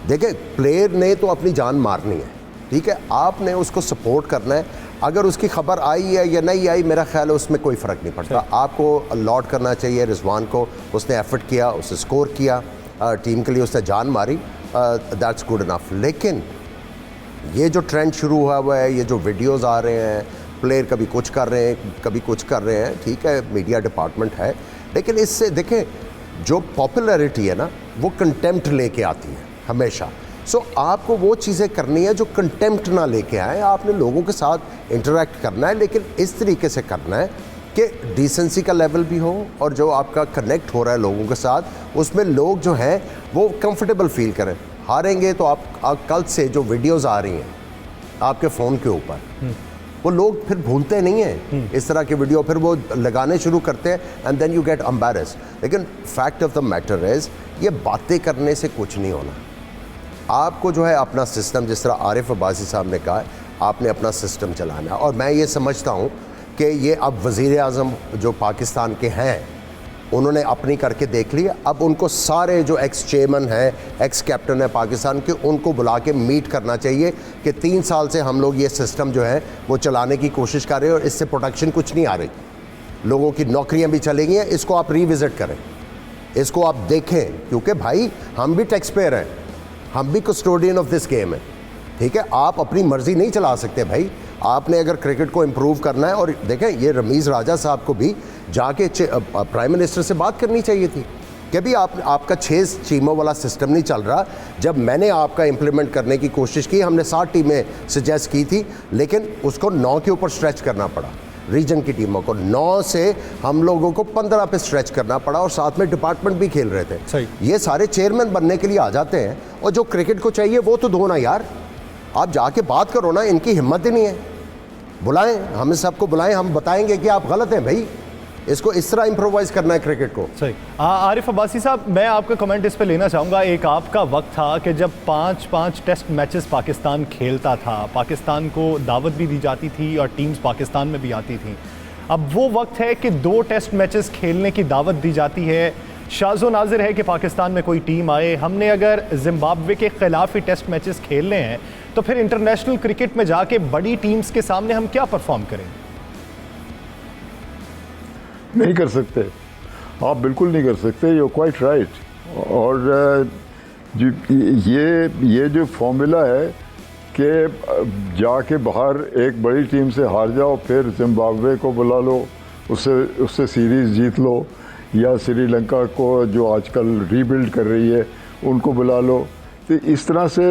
देखिए, प्लेयर ने तो अपनी जान मारनी है, ठीक है, आपने उसको सपोर्ट करना है। अगर उसकी खबर आई है या नहीं आई, मेरा ख्याल है उसमें कोई फ़र्क नहीं पड़ता। आपको अलॉट करना चाहिए रिजवान को। उसने एफर्ट किया, उसने स्कोर किया, टीम के लिए उसने जान मारी, दैट्स गुड इनफ। लेकिन ये जो ट्रेंड शुरू हुआ है, ये जो वीडियोज़ आ रहे हैं, प्लेयर कभी कुछ कर रहे हैं, कभी कुछ कर रहे हैं, ठीक है, मीडिया डिपार्टमेंट है, लेकिन इससे देखें जो पॉपुलैरिटी है ना, वो कंटेम्प्ट लेके आती है हमेशा। सो आपको वो चीज़ें करनी है जो कंटेम्प्ट ना लेके आए। आपने लोगों के साथ इंटरेक्ट करना है, लेकिन इस तरीके से करना है कि डिसेंसी का लेवल भी हो, और जो आपका कनेक्ट हो रहा है लोगों के साथ, उसमें लोग जो हैं वो कंफर्टेबल फील करें। हारेंगे तो आप कल से जो वीडियोज़ आ रही हैं आपके फ़ोन के ऊपर, वो लोग फिर भूलते नहीं हैं इस तरह के वीडियो, फिर वो लगाने शुरू करते हैं, and then you get embarrassed. लेकिन fact of the matter is, ये बातें करने से कुछ नहीं होना। आपको जो है अपना सिस्टम, जिस तरह आरिफ अब्बासी साहब ने कहा, आपने अपना सिस्टम चलाना है। और मैं ये समझता हूँ कि ये अब वज़ीर आज़म जो पाकिस्तान के हैं उन्होंने अपनी करके देख लिया। अब उनको सारे जो एक्स चेयरमैन हैं, एक्स कैप्टन है पाकिस्तान के, उनको बुला के मीट करना चाहिए कि 3 साल से हम लोग ये सिस्टम जो है वो चलाने की कोशिश कर रहे हैं और इससे प्रोटेक्शन कुछ नहीं आ रही, लोगों की नौकरियां भी चलेंगी हैं। इसको आप रिविज़िट करें, इसको आप देखें, क्योंकि भाई हम भी टैक्स पेयर हैं, हम भी कस्टोडियन ऑफ दिस गेम है, ठीक है। आप अपनी मर्ज़ी नहीं चला सकते भाई। आपने अगर क्रिकेट को इम्प्रूव करना है, और देखें ये रमीज़ राजा साहब को भी जाके प्राइम मिनिस्टर से बात करनी चाहिए थी कि भी आपका 6 टीमों वाला सिस्टम नहीं चल रहा। जब मैंने आपका इम्प्लीमेंट करने की कोशिश की, हमने 7 टीमें सजेस्ट की थी, लेकिन उसको 9 के ऊपर स्ट्रेच करना पड़ा। रीजन की टीमों को 9 से हम लोगों को 15 पे स्ट्रेच करना पड़ा, और साथ में डिपार्टमेंट भी खेल रहे थे। सही। ये सारे चेयरमैन बनने के लिए आ जाते हैं, और जो क्रिकेट को चाहिए वो तो दो ना यार। आप जाके बात करो ना, इनकी हिम्मत ही नहीं है। बुलाएं, हमें सबको बुलाएं, हम बताएंगे कि आप गलत हैं भाई। इसको इस तरह इम्प्रोवाइज करना है क्रिकेट को। सही। आरिफ अब्बासी साहब, मैं आपका कमेंट इस पे लेना चाहूँगा। एक आपका वक्त था कि जब 5-5 टेस्ट मैचेस पाकिस्तान खेलता था, पाकिस्तान को दावत भी दी जाती थी और टीम्स पाकिस्तान में भी आती थी। अब वो वक्त है कि 2 टेस्ट मैचेस खेलने की दावत दी जाती है। शाज़ो नाज़िर है कि पाकिस्तान में कोई टीम आए, हमने अगर जिम्बाब्वे के ख़िलाफ़ ही टेस्ट मैचेस खेलने हैं तो फिर इंटरनेशनल क्रिकेट में जाके बड़ी टीम्स के सामने हम क्या परफॉर्म करें? नहीं कर सकते, आप बिल्कुल नहीं कर सकते। You quite right. और ये जो फॉर्मूला है कि जाके बाहर एक बड़ी टीम से हार जाओ, फिर जिम्बाब्वे को बुला लो, उससे सीरीज़ जीत लो, या श्रीलंका को जो आजकल रीबिल्ड कर रही है उनको बुला लो, तो इस तरह से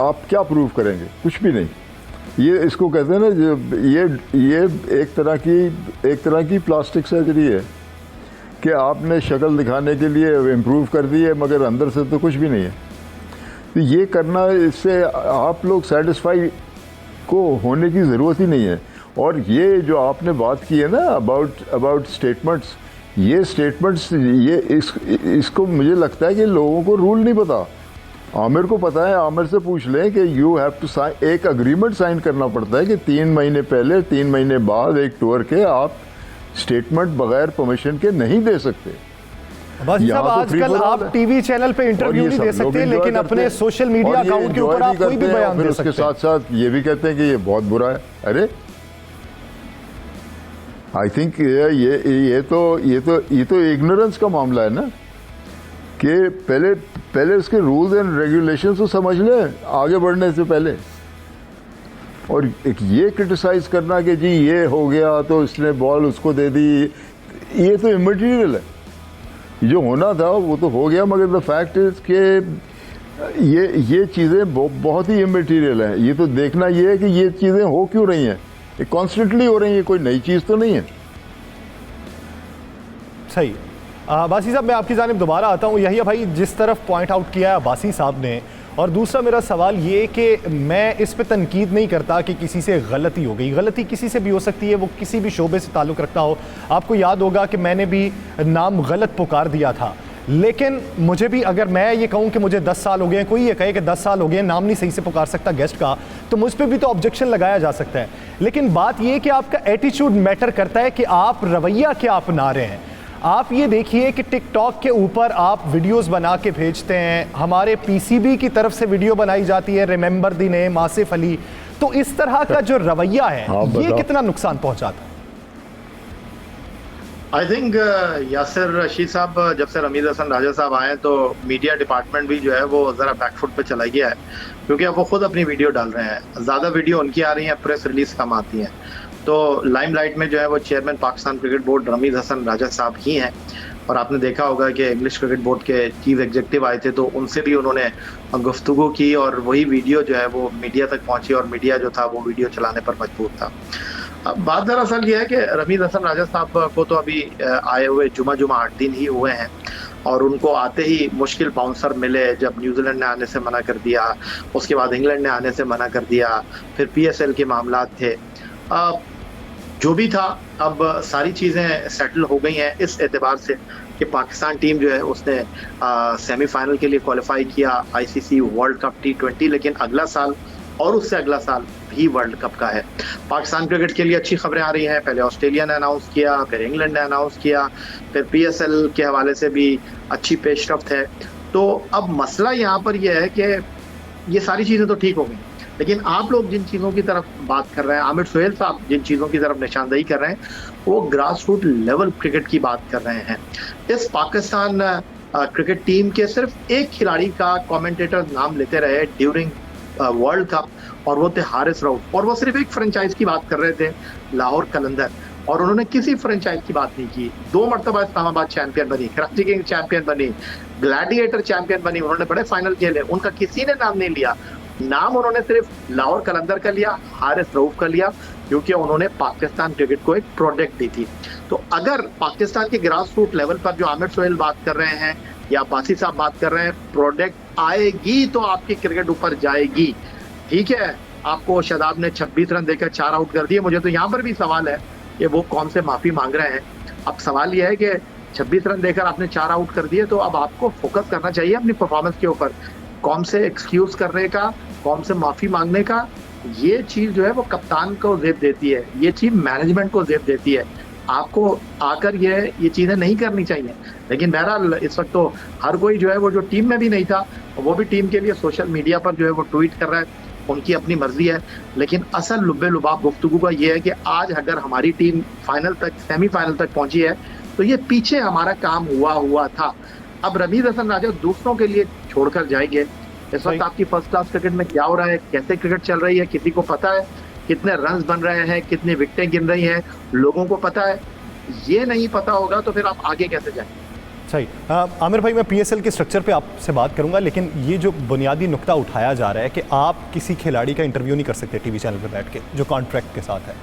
आप क्या प्रूव करेंगे? कुछ भी नहीं। ये इसको कहते हैं ना, ये एक तरह की प्लास्टिक सर्जरी है कि आपने शक्ल दिखाने के लिए इम्प्रूव कर दी है, मगर अंदर से तो कुछ भी नहीं है। तो ये करना, इससे आप लोग सेटिस्फाई को होने की ज़रूरत ही नहीं है। और ये जो आपने बात की है ना अबाउट स्टेटमेंट्स, ये स्टेटमेंट्स, इसको मुझे लगता है कि लोगों को रूल नहीं पता। आमिर को पता है, आमिर से पूछ लें कि यू हैव टू साइन, एक अग्रीमेंट साइन करना पड़ता है कि 3 महीने पहले 3 महीने बाद एक टूर के आप स्टेटमेंट बगैर परमिशन के नहीं दे सकते। बस साहब, आजकल आप टीवी चैनल पे इंटरव्यू नहीं दे सकते, लेकिन अपने सोशल मीडिया अकाउंट के ऊपर आप कोई भी बयान दे सकते हैं। उसके साथ साथ ये भी कहते हैं कि ये बहुत बुरा है। अरे आई थिंक ये तो इग्नोरेंस का मामला है ना, कि पहले उसके रूल्स एंड रेगुलेशंस तो समझ ले आगे बढ़ने से पहले। और एक ये क्रिटिसाइज करना कि जी ये हो गया तो इसने बॉल उसको दे दी, ये तो इमटेरियल है। जो होना था वो तो हो गया, मगर द फैक्ट इज कि ये चीज़ें बहुत ही इमटेरियल हैं। ये तो देखना ये है कि ये चीज़ें हो क्यों रही हैं, ये कॉन्स्टेंटली हो रही है, कोई नई चीज़ तो नहीं है। सही। अब्बासी साहब, मैं आपकी जानिब दोबारा आता हूँ। यही भाई जिस तरफ पॉइंट आउट किया है अब्बासी साहब ने, और दूसरा मेरा सवाल ये कि मैं इस पे तनकीद नहीं करता कि किसी से गलती हो गई, गलती किसी से भी हो सकती है, वो किसी भी शोबे से ताल्लुक़ रखता हो। आपको याद होगा कि मैंने भी नाम गलत पुकार दिया था, लेकिन मुझे भी, अगर मैं ये कहूँ कि मुझे 10 साल हो गए हैं, कोई ये कहे कि 10 साल हो गए, नाम नहीं सही से पुकार सकता गेस्ट का, तो मुझ पर भी तो ऑब्जेक्शन लगाया जा सकता है। लेकिन बात ये कि आपका एटीट्यूड मैटर करता है कि आप रवैया क्या अपना रहे हैं। आप ये देखिए कि टिकटॉक के ऊपर आप वीडियोस बना के भेजते हैं, हमारे पीसीबी की तरफ से वीडियो बनाई जाती है, remember the name Asif Ali. तो इस तरह का जो रवैया है ये कितना नुकसान पहुंचाता है? आई थिंक यासिर रशीद साहब, जब से रमीज़ हसन राजा साहब आए तो मीडिया डिपार्टमेंट भी जो है वो ज़रा बैकफुट पे चला गया है, क्योंकि अब वो खुद अपनी वीडियो डाल रहे हैं। ज़्यादा वीडियो उनकी आ रही हैं, प्रेस रिलीज कम आती हैं। तो लाइमलाइट में जो है वो chairman Pakistan cricket board Ramiz Hasan Raja साहब ही हैं। और आपने देखा होगा कि इंग्लिश क्रिकेट बोर्ड के चीफ एग्जीक्यूटिव आए थे, तो उनसे भी उन्होंने गुफ्तगू की और वही वीडियो जो है वो मीडिया तक पहुंची, और मीडिया जो था वो वीडियो चलाने पर मजबूर था। अब बात दरअसल ये है कि रमीज़ हसन राजा साहब को तो अभी आए हुए जुमा 8 दिन ही हुए हैं, और उनको आते ही मुश्किल बाउंसर मिले। जब न्यूजीलैंड ने आने से मना कर दिया, उसके बाद इंग्लैंड ने आने से मना कर दिया, फिर PSL के मामला थे। जो भी था, अब सारी चीज़ें सेटल हो गई हैं इस एतबार से कि पाकिस्तान टीम जो है उसने सेमीफाइनल के लिए क्वालिफाई किया आईसीसी वर्ल्ड कप T20, लेकिन अगला साल और उससे अगला साल भी वर्ल्ड कप का है। पाकिस्तान क्रिकेट के लिए अच्छी खबरें आ रही हैं। पहले ऑस्ट्रेलिया ने अनाउंस किया, फिर इंग्लैंड ने अनाउंस किया, फिर PSL के हवाले से भी अच्छी पेशरफ्त है। तो अब मसला यहाँ पर यह है कि ये सारी चीज़ें तो ठीक हो गई, लेकिन आप लोग जिन चीज़ों की तरफ बात कर रहे हैं, आमिर सुहेल साहब जिन चीज़ों की तरफ निशानदेही कर रहे हैं, वो ग्रास रूट लेवल क्रिकेट की बात कर रहे हैं। इस पाकिस्तान क्रिकेट टीम के सिर्फ एक खिलाड़ी का कमेंटेटर नाम लेते रहे ड्यूरिंग वर्ल्ड कप, और वो थे हारिस रऊफ, और वो सिर्फ एक फ्रेंचाइज की बात कर रहे थे, लाहौर कलंदर, और उन्होंने किसी फ्रेंचाइज की बात नहीं की। 2 मरतबा इस्लामाबाद चैंपियन बनी, कराची किंग चैंपियन बनी, ग्लैडिएटर चैंपियन बनी, उन्होंने बड़े फाइनल खेले, उनका किसी ने नाम नहीं लिया। नाम उन्होंने सिर्फ लाहौर कलंदर का लिया, हारिस रऊफ का लिया, क्योंकि उन्होंने पाकिस्तान क्रिकेट को एक प्रोजेक्ट दी थी। तो अगर पाकिस्तान के ग्रास रूट लेवल पर जो आमिर सुहेल बात कर रहे हैं या अब्बासी साहब बात कर रहे हैं, प्रोजेक्ट आएगी तो आपकी क्रिकेट ऊपर जाएगी। ठीक है, आपको शादाब ने 26 रन देकर 4 आउट कर दिए। मुझे तो यहाँ पर भी सवाल है कि वो कौन से माफी मांग रहे हैं। अब सवाल यह है कि 26 रन देकर आपने 4 आउट कर दिए, तो अब आपको फोकस करना चाहिए अपनी परफॉर्मेंस के ऊपर। कौन से एक्सक्यूज करने का, कौन से माफी मांगने का, ये चीज जो है वो कप्तान को जेब देती है, ये चीज मैनेजमेंट को जेब देती है। आपको आकर ये चीजें नहीं करनी चाहिए। लेकिन बहरहाल इस वक्त तो हर कोई जो है वो जो टीम में भी नहीं था, वो भी टीम के लिए सोशल मीडिया पर जो है वो ट्वीट कर रहा है, उनकी अपनी मर्जी है। लेकिन असल लुब्बे लुबाब गुफ्तगू का ये है कि आज अगर हमारी टीम फाइनल तक, सेमीफाइनल तक पहुंची है, तो ये पीछे हमारा काम हुआ था। अब रमीज हसन राजा दूसरों के लिए छोड़कर जाएंगे। इस वक्त आपकी फर्स्ट क्लास क्रिकेट में क्या हो रहा है, कैसे क्रिकेट चल रही है, किसी को पता है? कितने रन्स बन रहे हैं, कितनी विकेटें गिन रही हैं, लोगों को पता है? ये नहीं पता होगा तो फिर आप आगे कैसे जाएं? सही। आमिर भाई, मैं PSL के स्ट्रक्चर पे आपसे बात करूंगा, लेकिन ये जो बुनियादी नुक्ता उठाया जा रहा है कि आप किसी खिलाड़ी का इंटरव्यू नहीं कर सकते टीवी चैनल पर बैठ के, जो कॉन्ट्रैक्ट के साथ है,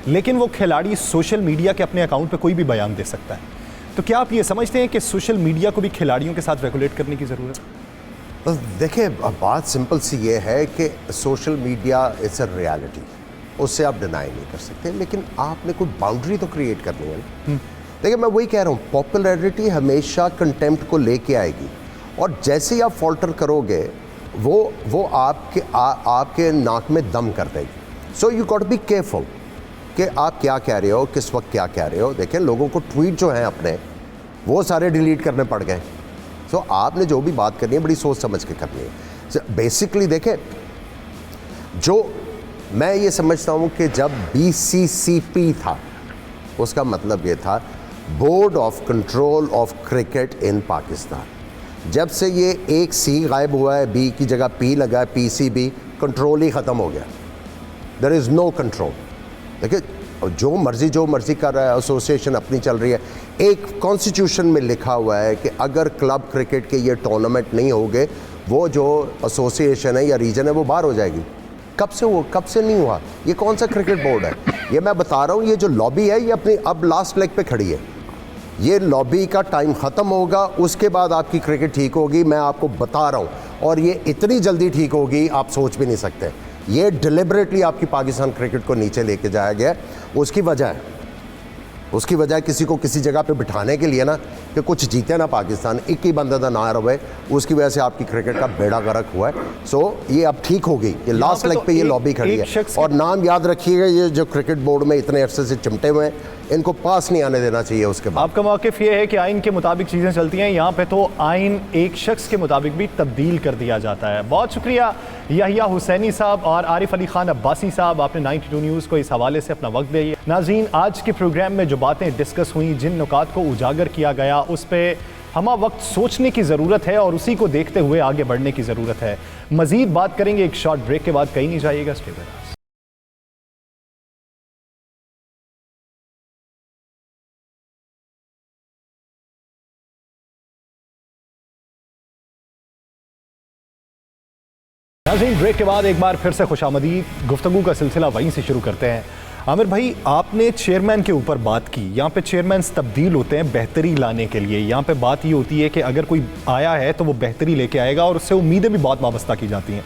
लेकिन वो खिलाड़ी सोशल मीडिया के अपने अकाउंट पे कोई भी बयान दे सकता है। तो क्या आप ये समझते हैं कि सोशल मीडिया को भी खिलाड़ियों के साथ रेगुलेट करने की ज़रूरत है? देखिए, बात सिंपल सी ये है कि social media it's a reality, उससे आप डिनाई नहीं कर सकते, लेकिन आपने कोई बाउंड्री तो क्रिएट करनी है ना। देखिए, मैं वही कह रहा हूँ, पॉपुलैरिटी हमेशा कंटेम्प्ट को लेके आएगी, और जैसे ही आप फॉल्टर करोगे वो आपके नाक में दम कर देगी। So you got be careful कि आप क्या कह रहे हो, किस वक्त क्या कह रहे हो। देखिए, लोगों को ट्वीट जो हैं अपने, वो सारे डिलीट करने पड़ गए। सो आपने जो भी बात करनी है बड़ी सोच समझ के करनी है। बेसिकली देखें, जो मैं ये समझता हूँ कि जब BCCP था, उसका मतलब ये था board of control of cricket in Pakistan. जब से ये एक C गायब हुआ है, B की जगह P लगा है, PCB, कंट्रोल ही ख़त्म हो गया। There is no control. देखिए, जो मर्ज़ी कर रहा है, एसोसिएशन अपनी चल रही है। एक कॉन्स्टिट्यूशन में लिखा हुआ है कि अगर क्लब क्रिकेट के ये टूर्नामेंट नहीं होंगे, वो जो एसोसिएशन है या रीजन है वो बाहर हो जाएगी। कब से नहीं हुआ? ये कौन सा क्रिकेट बोर्ड है? ये मैं बता रहा हूँ, ये जो लॉबी है ये अपनी अब लास्ट लेग पे खड़ी है। ये लॉबी का टाइम ख़त्म होगा, उसके बाद आपकी क्रिकेट ठीक होगी, मैं आपको बता रहा हूँ। और ये इतनी जल्दी ठीक होगी आप सोच भी नहीं सकते। ये डिलिबरेटली आपकी पाकिस्तान क्रिकेट को नीचे लेके जाया गया। उसकी वजह किसी को किसी जगह पे बिठाने के लिए ना, कि कुछ जीते ना पाकिस्तान, एक ही बंदा था ना रहे, उसकी वजह से आपकी क्रिकेट का बेड़ा गर्क हुआ है। सो ये अब ठीक हो गई, ये लास्ट लेग पे ये लॉबी खड़ी है। और नाम याद रखिएगा, ये जो क्रिकेट बोर्ड में इतने अरसे से चिमटे हुए हैं, इनको पास नहीं आने देना चाहिए। उसके बाद आपका मौक़िफ़ ये है कि आइन के मुताबिक चीज़ें चलती हैं, यहाँ पे तो आइन एक शख्स के मुताबिक भी तब्दील कर दिया जाता है। बहुत शुक्रिया याहिया हुसैनी साहब और आरिफ अली खान अब्बासी साहब, आपने 92 न्यूज़ को इस हवाले से अपना वक्त दिया। नाज़रीन, आज के प्रोग्राम में जो बातें डिस्कस हुई, जिन नुकात को उजागर किया गया, उस पर हमा वक्त सोचने की ज़रूरत है और उसी को देखते हुए आगे बढ़ने की ज़रूरत है। मज़ीद बात करेंगे एक शॉर्ट ब्रेक के बाद, कहीं नहीं जाइएगा, स्टे विद अस। नाज़रीन, ब्रेक के बाद एक बार फिर से खुशामदीद। गुफ्तगू का सिलसिला वहीं से शुरू करते हैं। आमिर भाई, आपने चेयरमैन के ऊपर बात की। यहाँ पे चेयरमैन तब्दील होते हैं बेहतरी लाने के लिए। यहाँ पे बात ये होती है कि अगर कोई आया है तो वो बेहतरी लेके आएगा, और उससे उम्मीदें भी बहुत वाबस्ता की जाती हैं।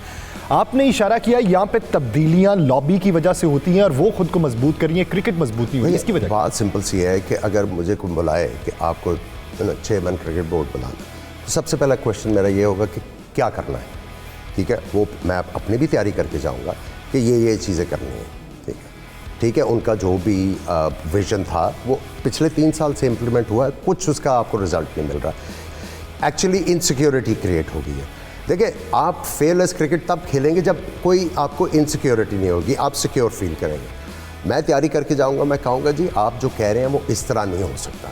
आपने इशारा किया यहाँ पे तब्दीलियाँ लॉबी की वजह से होती हैं और वो खुद को मजबूत करिए, क्रिकेट मजबूत नहीं हुई। इसकी वजह बात सिंपल सी है कि अगर मुझे कोई बुलाए कि आपको चेयरमैन क्रिकेट बोर्ड बनाना, तो सबसे पहला क्वेश्चन मेरा ये होगा कि क्या करना है, ठीक है। वो मैं अपनी भी तैयारी करके जाऊँगा कि ये चीज़ें करनी है, ठीक है। उनका जो भी विजन था वो पिछले 3 साल से इम्प्लीमेंट हुआ है, कुछ उसका आपको रिजल्ट नहीं मिल रहा। एक्चुअली इनसिक्योरिटी क्रिएट हो गई है। देखिए, आप फेयरलेस क्रिकेट तब खेलेंगे जब कोई आपको इनसिक्योरिटी नहीं होगी, आप सिक्योर फील करेंगे। मैं तैयारी करके जाऊंगा, मैं कहूँगा जी आप जो कह रहे हैं वो इस तरह नहीं हो सकता,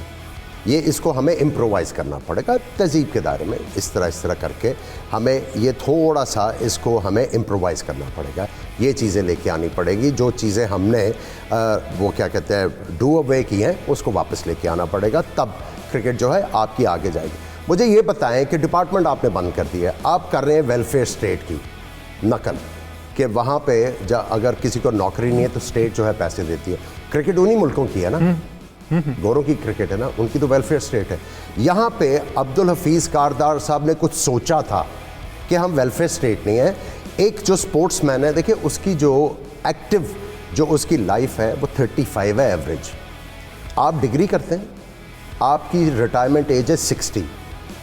ये इसको हमें इम्प्रोवाइज़ करना पड़ेगा तहज़ीब के दायरे में, इस तरह करके हमें ये थोड़ा सा इसको हमें इम्प्रोवाइज़ करना पड़ेगा, ये चीज़ें लेके आनी पड़ेगी। जो चीज़ें हमने वो क्या कहते हैं डू अवे की हैं उसको वापस लेके आना पड़ेगा, तब क्रिकेट जो है आपकी आगे जाएगी। मुझे ये बताएं कि डिपार्टमेंट आपने बंद कर दिया है, आप कर रहे हैं वेलफेयर स्टेट की नकल, कि वहाँ पे अगर किसी को नौकरी नहीं है तो स्टेट जो है पैसे देती है। क्रिकेट उन्हीं मुल्कों की है ना, गौरों की क्रिकेट है ना, उनकी तो वेलफेयर स्टेट है। यहाँ पे अब्दुल हफीज़ कारदार साहब ने कुछ सोचा था कि हम वेलफेयर स्टेट नहीं है। एक जो स्पोर्ट्समैन है, देखिए उसकी जो एक्टिव जो उसकी लाइफ है वो 35 है एवरेज। आप डिग्री करते हैं, आपकी रिटायरमेंट एज है 60,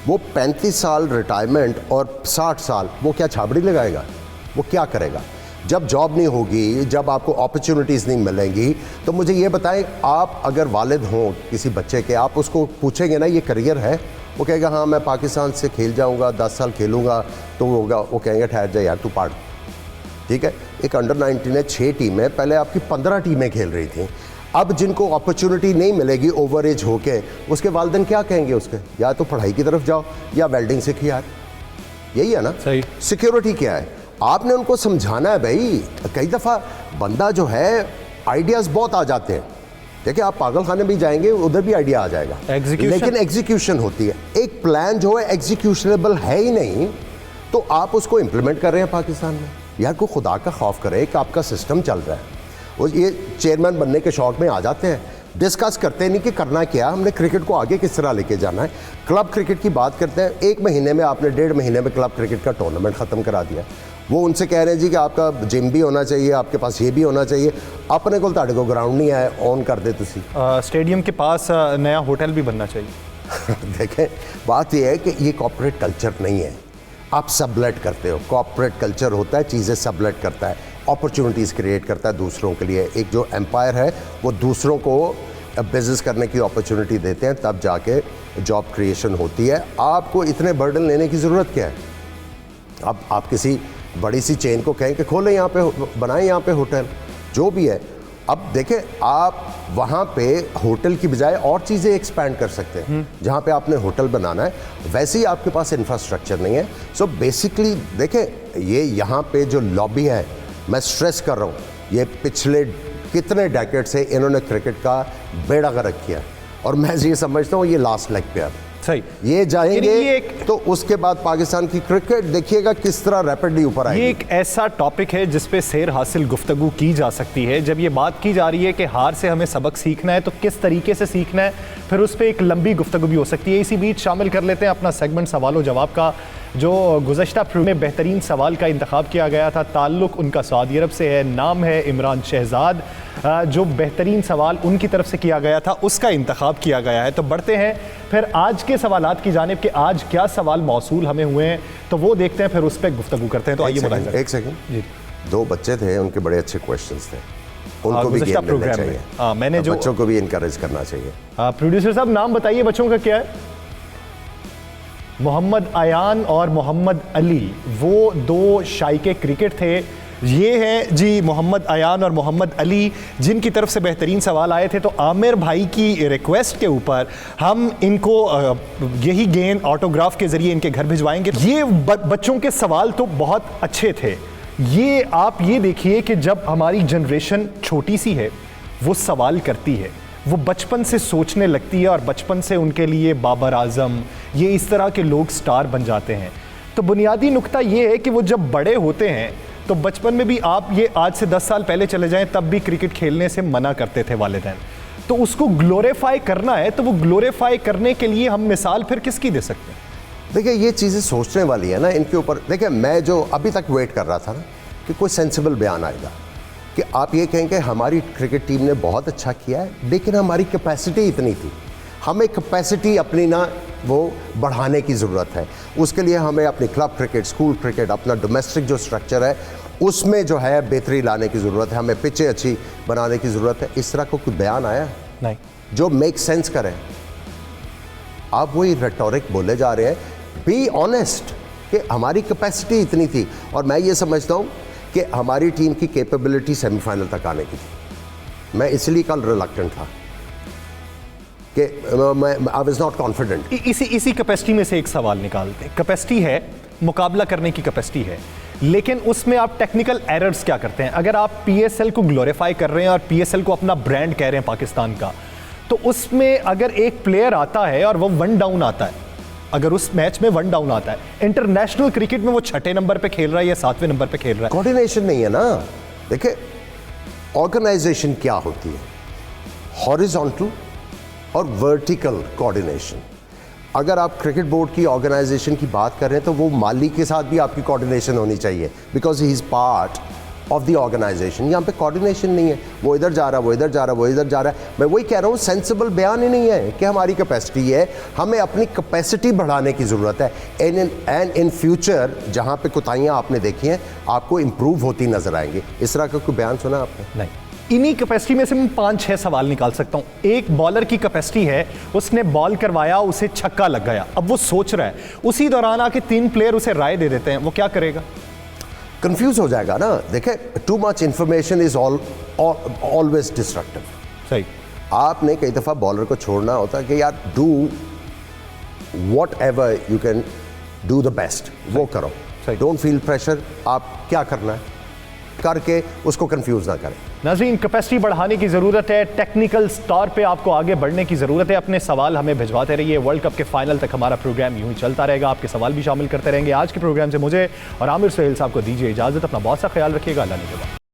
वो 35 साल रिटायरमेंट और 60 साल वो क्या छाबड़ी लगाएगा, वो क्या करेगा? जब जॉब नहीं होगी, जब आपको अपॉर्चुनिटीज़ नहीं मिलेंगी, तो मुझे ये बताएं, आप अगर वालिद हों किसी बच्चे के, आप उसको पूछेंगे ना ये करियर है, वो कहेगा हाँ मैं पाकिस्तान से खेल जाऊंगा, 10 साल खेलूंगा तो होगा। वो कहेंगे ठहर जाए यार तू पढ़, ठीक है। एक अंडर 19 है, 6 टीमें, पहले आपकी 15 टीमें खेल रही थी। अब जिनको अपॉर्चुनिटी नहीं मिलेगी ओवर एज होके, उसके वालिदैन क्या कहेंगे उसके, या तो पढ़ाई की तरफ जाओ या वेल्डिंग सीख यार, यही है ना। सही। सिक्योरिटी क्या है, आपने उनको समझाना है। भाई कई दफ़ा बंदा जो है आइडियाज़ बहुत आ जाते हैं, देखिए आप पागल खाने भी जाएंगे उधर भी आइडिया आ जाएगा, लेकिन एग्जीक्यूशन होती है। एक प्लान जो है एग्जीक्यूशनेबल है ही नहीं, तो आप उसको इम्प्लीमेंट कर रहे हैं पाकिस्तान में। यार को खुदा का खौफ करे कि आपका सिस्टम चल रहा है। वो ये चेयरमैन बनने के शौक में आ जाते हैं, डिस्कस करते नहीं कि करना क्या, हमने क्रिकेट को आगे किस तरह लेके जाना है। क्लब क्रिकेट की बात करते हैं, 1 महीने में आपने 1.5 महीने में क्लब क्रिकेट का टूर्नामेंट ख़त्म करा दिया। वो उनसे कह रहे हैं जी कि आपका जिम भी होना चाहिए, आपके पास ये भी होना चाहिए, अपने को ताड़े को ग्राउंड नहीं आए, ऑन कर दे तुसी। स्टेडियम के पास नया होटल भी बनना चाहिए। देखें, बात यह है कि ये कॉर्पोरेट कल्चर नहीं है, आप सबलेट करते हो। कॉर्पोरेट कल्चर होता है चीज़ें सबलेट करता है, अपॉर्चुनिटीज़ क्रिएट करता है दूसरों के लिए। एक जो एम्पायर है वो दूसरों को बिजनेस करने की अपॉर्चुनिटी देते हैं, तब जाके जॉब क्रिएशन होती है। आपको इतने बर्डन लेने की ज़रूरत क्या है? अब आप किसी बड़ी सी चेन को कहें कि खोलें यहाँ पे, बनाएं यहाँ पे होटल, जो भी है। अब देखें, आप वहाँ पे होटल की बजाय और चीज़ें एक्सपैंड कर सकते हैं। जहाँ पे आपने होटल बनाना है वैसे ही आपके पास इंफ्रास्ट्रक्चर नहीं है। सो बेसिकली देखें, ये यहाँ पे जो लॉबी है, मैं स्ट्रेस कर रहा हूँ, ये पिछले कितने डेकेड से इन्होंने क्रिकेट का बेड़ा गर्क किया, और मैं ये समझता हूँ ये लास्ट लेग पे अब सही ये जाएंगे तो उसके बाद पाकिस्तान की क्रिकेट देखिएगा किस तरह रैपिडली ऊपर आएगी। ये एक ऐसा टॉपिक है जिस पे सैर हासिल गुफ्तगू की जा सकती है। जब ये बात की जा रही है कि हार से हमें सबक सीखना है, तो किस तरीके से सीखना है, फिर उस पर एक लंबी गुफ्तगू भी हो सकती है। इसी बीच शामिल कर लेते हैं अपना सेगमेंट सवाल जवाब का, जो गुज़श्ता प्रोग्राम में बेहतरीन सवाल का इंतखाब किया गया था। ताल्लुक़ उनका सऊदी अरब से है, नाम है इमरान शहजाद। जो बेहतरीन सवाल उनकी तरफ से किया गया था उसका इंतखाब किया गया है। तो बढ़ते हैं फिर आज के सवालात की जानिब कि आज क्या सवाल मौसूल हमें हुए हैं, तो वो देखते हैं, फिर उस पर गुफ्तगू करते हैं। तो आइए मुलाहिज़ा। एक सेकंड जी, 2 बच्चे थे, उनके बड़े अच्छे क्वेश्चंस थे, उनको भी गेम मिलना चाहिए। मैंने जो बच्चों को भी इनकरेज करना चाहिए। प्रोड्यूसर साहब नाम बताइए बच्चों का क्या है? मोहम्मद अयान और मोहम्मद अली, वो 2 शाइके क्रिकेट थे। ये हैं जी मोहम्मद अयान और मोहम्मद अली, जिनकी तरफ से बेहतरीन सवाल आए थे। तो आमिर भाई की रिक्वेस्ट के ऊपर हम इनको यही गेंद ऑटोग्राफ के ज़रिए इनके घर भिजवाएंगे। ये बच्चों के सवाल तो बहुत अच्छे थे। ये आप ये देखिए कि जब हमारी जनरेशन छोटी सी है, वो सवाल करती है, वो बचपन से सोचने लगती है, और बचपन से उनके लिए बाबर आज़म, ये इस तरह के लोग स्टार बन जाते हैं। तो बुनियादी नुक्ता ये है कि वो जब बड़े होते हैं, तो बचपन में भी आप ये आज से 10 साल पहले चले जाएं, तब भी क्रिकेट खेलने से मना करते थे वालिदैन। तो उसको ग्लोरीफाई करना है, तो वो ग्लोरीफाई करने के लिए हम मिसाल फिर किसकी दे सकते हैं? देखिए, ये चीज़ें सोचने वाली है ना इनके ऊपर। देखिए, मैं जो अभी तक वेट कर रहा था ना कि कोई सेंसिबल बयान आएगा कि आप ये कहेंगे हमारी क्रिकेट टीम ने बहुत अच्छा किया है, लेकिन हमारी कैपेसिटी इतनी थी, हमें कैपेसिटी अपनी ना वो बढ़ाने की ज़रूरत है। उसके लिए हमें अपनी क्लब क्रिकेट, स्कूल क्रिकेट, अपना डोमेस्टिक जो स्ट्रक्चर है उसमें जो है बेहतरी लाने की ज़रूरत है। हमें पिचें अच्छी बनाने की ज़रूरत है। इस तरह को कोई बयान आया नहीं जो मेक सेंस करे? आप वही रेटोरिक बोले जा रहे हैं। बी ऑनेस्ट कि हमारी कैपेसिटी इतनी थी, और मैं ये समझता हूँ कि हमारी टीम की कैपेबिलिटी सेमीफाइनल तक आने की थी। मैं इसलिए कल रिलक्टेंट था कि आई वाज नॉट कॉन्फिडेंट। इसी कैपेसिटी में से एक सवाल निकालते हैं। कैपेसिटी है, मुकाबला करने की कैपेसिटी है, लेकिन उसमें आप टेक्निकल एरर्स क्या करते हैं? अगर आप पीएसएल को ग्लोरीफाई कर रहे हैं और पीएसएल को अपना ब्रांड कह रहे हैं पाकिस्तान का, तो उसमें अगर एक प्लेयर आता है और वो 1 डाउन आता है, अगर उस मैच में 1 डाउन आता है, इंटरनेशनल क्रिकेट में वो 6ठे नंबर पे खेल रहा है या 7वें नंबर पे खेल रहा है, कोऑर्डिनेशन नहीं है ना। देखिए, ऑर्गेनाइजेशन क्या होती है? हॉरिजॉन्टल और वर्टिकल कोऑर्डिनेशन। अगर आप क्रिकेट बोर्ड की ऑर्गेनाइजेशन की बात कर रहे हैं तो वो माली के साथ भी आपकी कोऑर्डिनेशन होनी चाहिए, because he is part of the organisation. यहाँ पे कोऑर्डिनेशन नहीं है, वो इधर जा रहा है, वो इधर जा रहा है, वो इधर जा रहा है। मैं वही कह रहा हूँ, सेंसिबल बयान ही नहीं है कि हमारी कैपेसिटी है। हमें अपनी कैपेसिटी बढ़ाने की ज़रूरत है। एंड इन फ्यूचर जहाँ पे कोताहियाँ आपने देखी हैं, आपको इम्प्रूव होती नज़र आएंगी। इस तरह का कोई बयान सुना आपने? नहीं। इन्हीं कैपेसिटी में से मैं 5-6 सवाल निकाल सकता हूं। एक बॉलर की कैपेसिटी है, उसने बॉल करवाया, उसे छक्का लग गया, अब वो सोच रहा है, उसी दौरान आके 3 प्लेयर उसे राय दे देते हैं, वो क्या करेगा? कंफ्यूज हो जाएगा ना। देखें, too much information is always destructive. सही। आपने कई दफ़ा बॉलर को छोड़ना होता है कि यार do what ever you can do the best, वो करो। Don't feel pressure. आप क्या करना है करके उसको कंफ्यूज ना करें। नाज़रीन, कैपेसिटी बढ़ाने की ज़रूरत है, टेक्निकल स्टार पे आपको आगे बढ़ने की ज़रूरत है। अपने सवाल हमें भिजवाते रहिए। वर्ल्ड कप के फाइनल तक हमारा प्रोग्राम यूं ही चलता रहेगा, आपके सवाल भी शामिल करते रहेंगे। आज के प्रोग्राम से मुझे और आमिर सुहेल साहब को दीजिए इजाज़त। अपना बहुत सा ख्याल रखिएगा। अल्लाह ने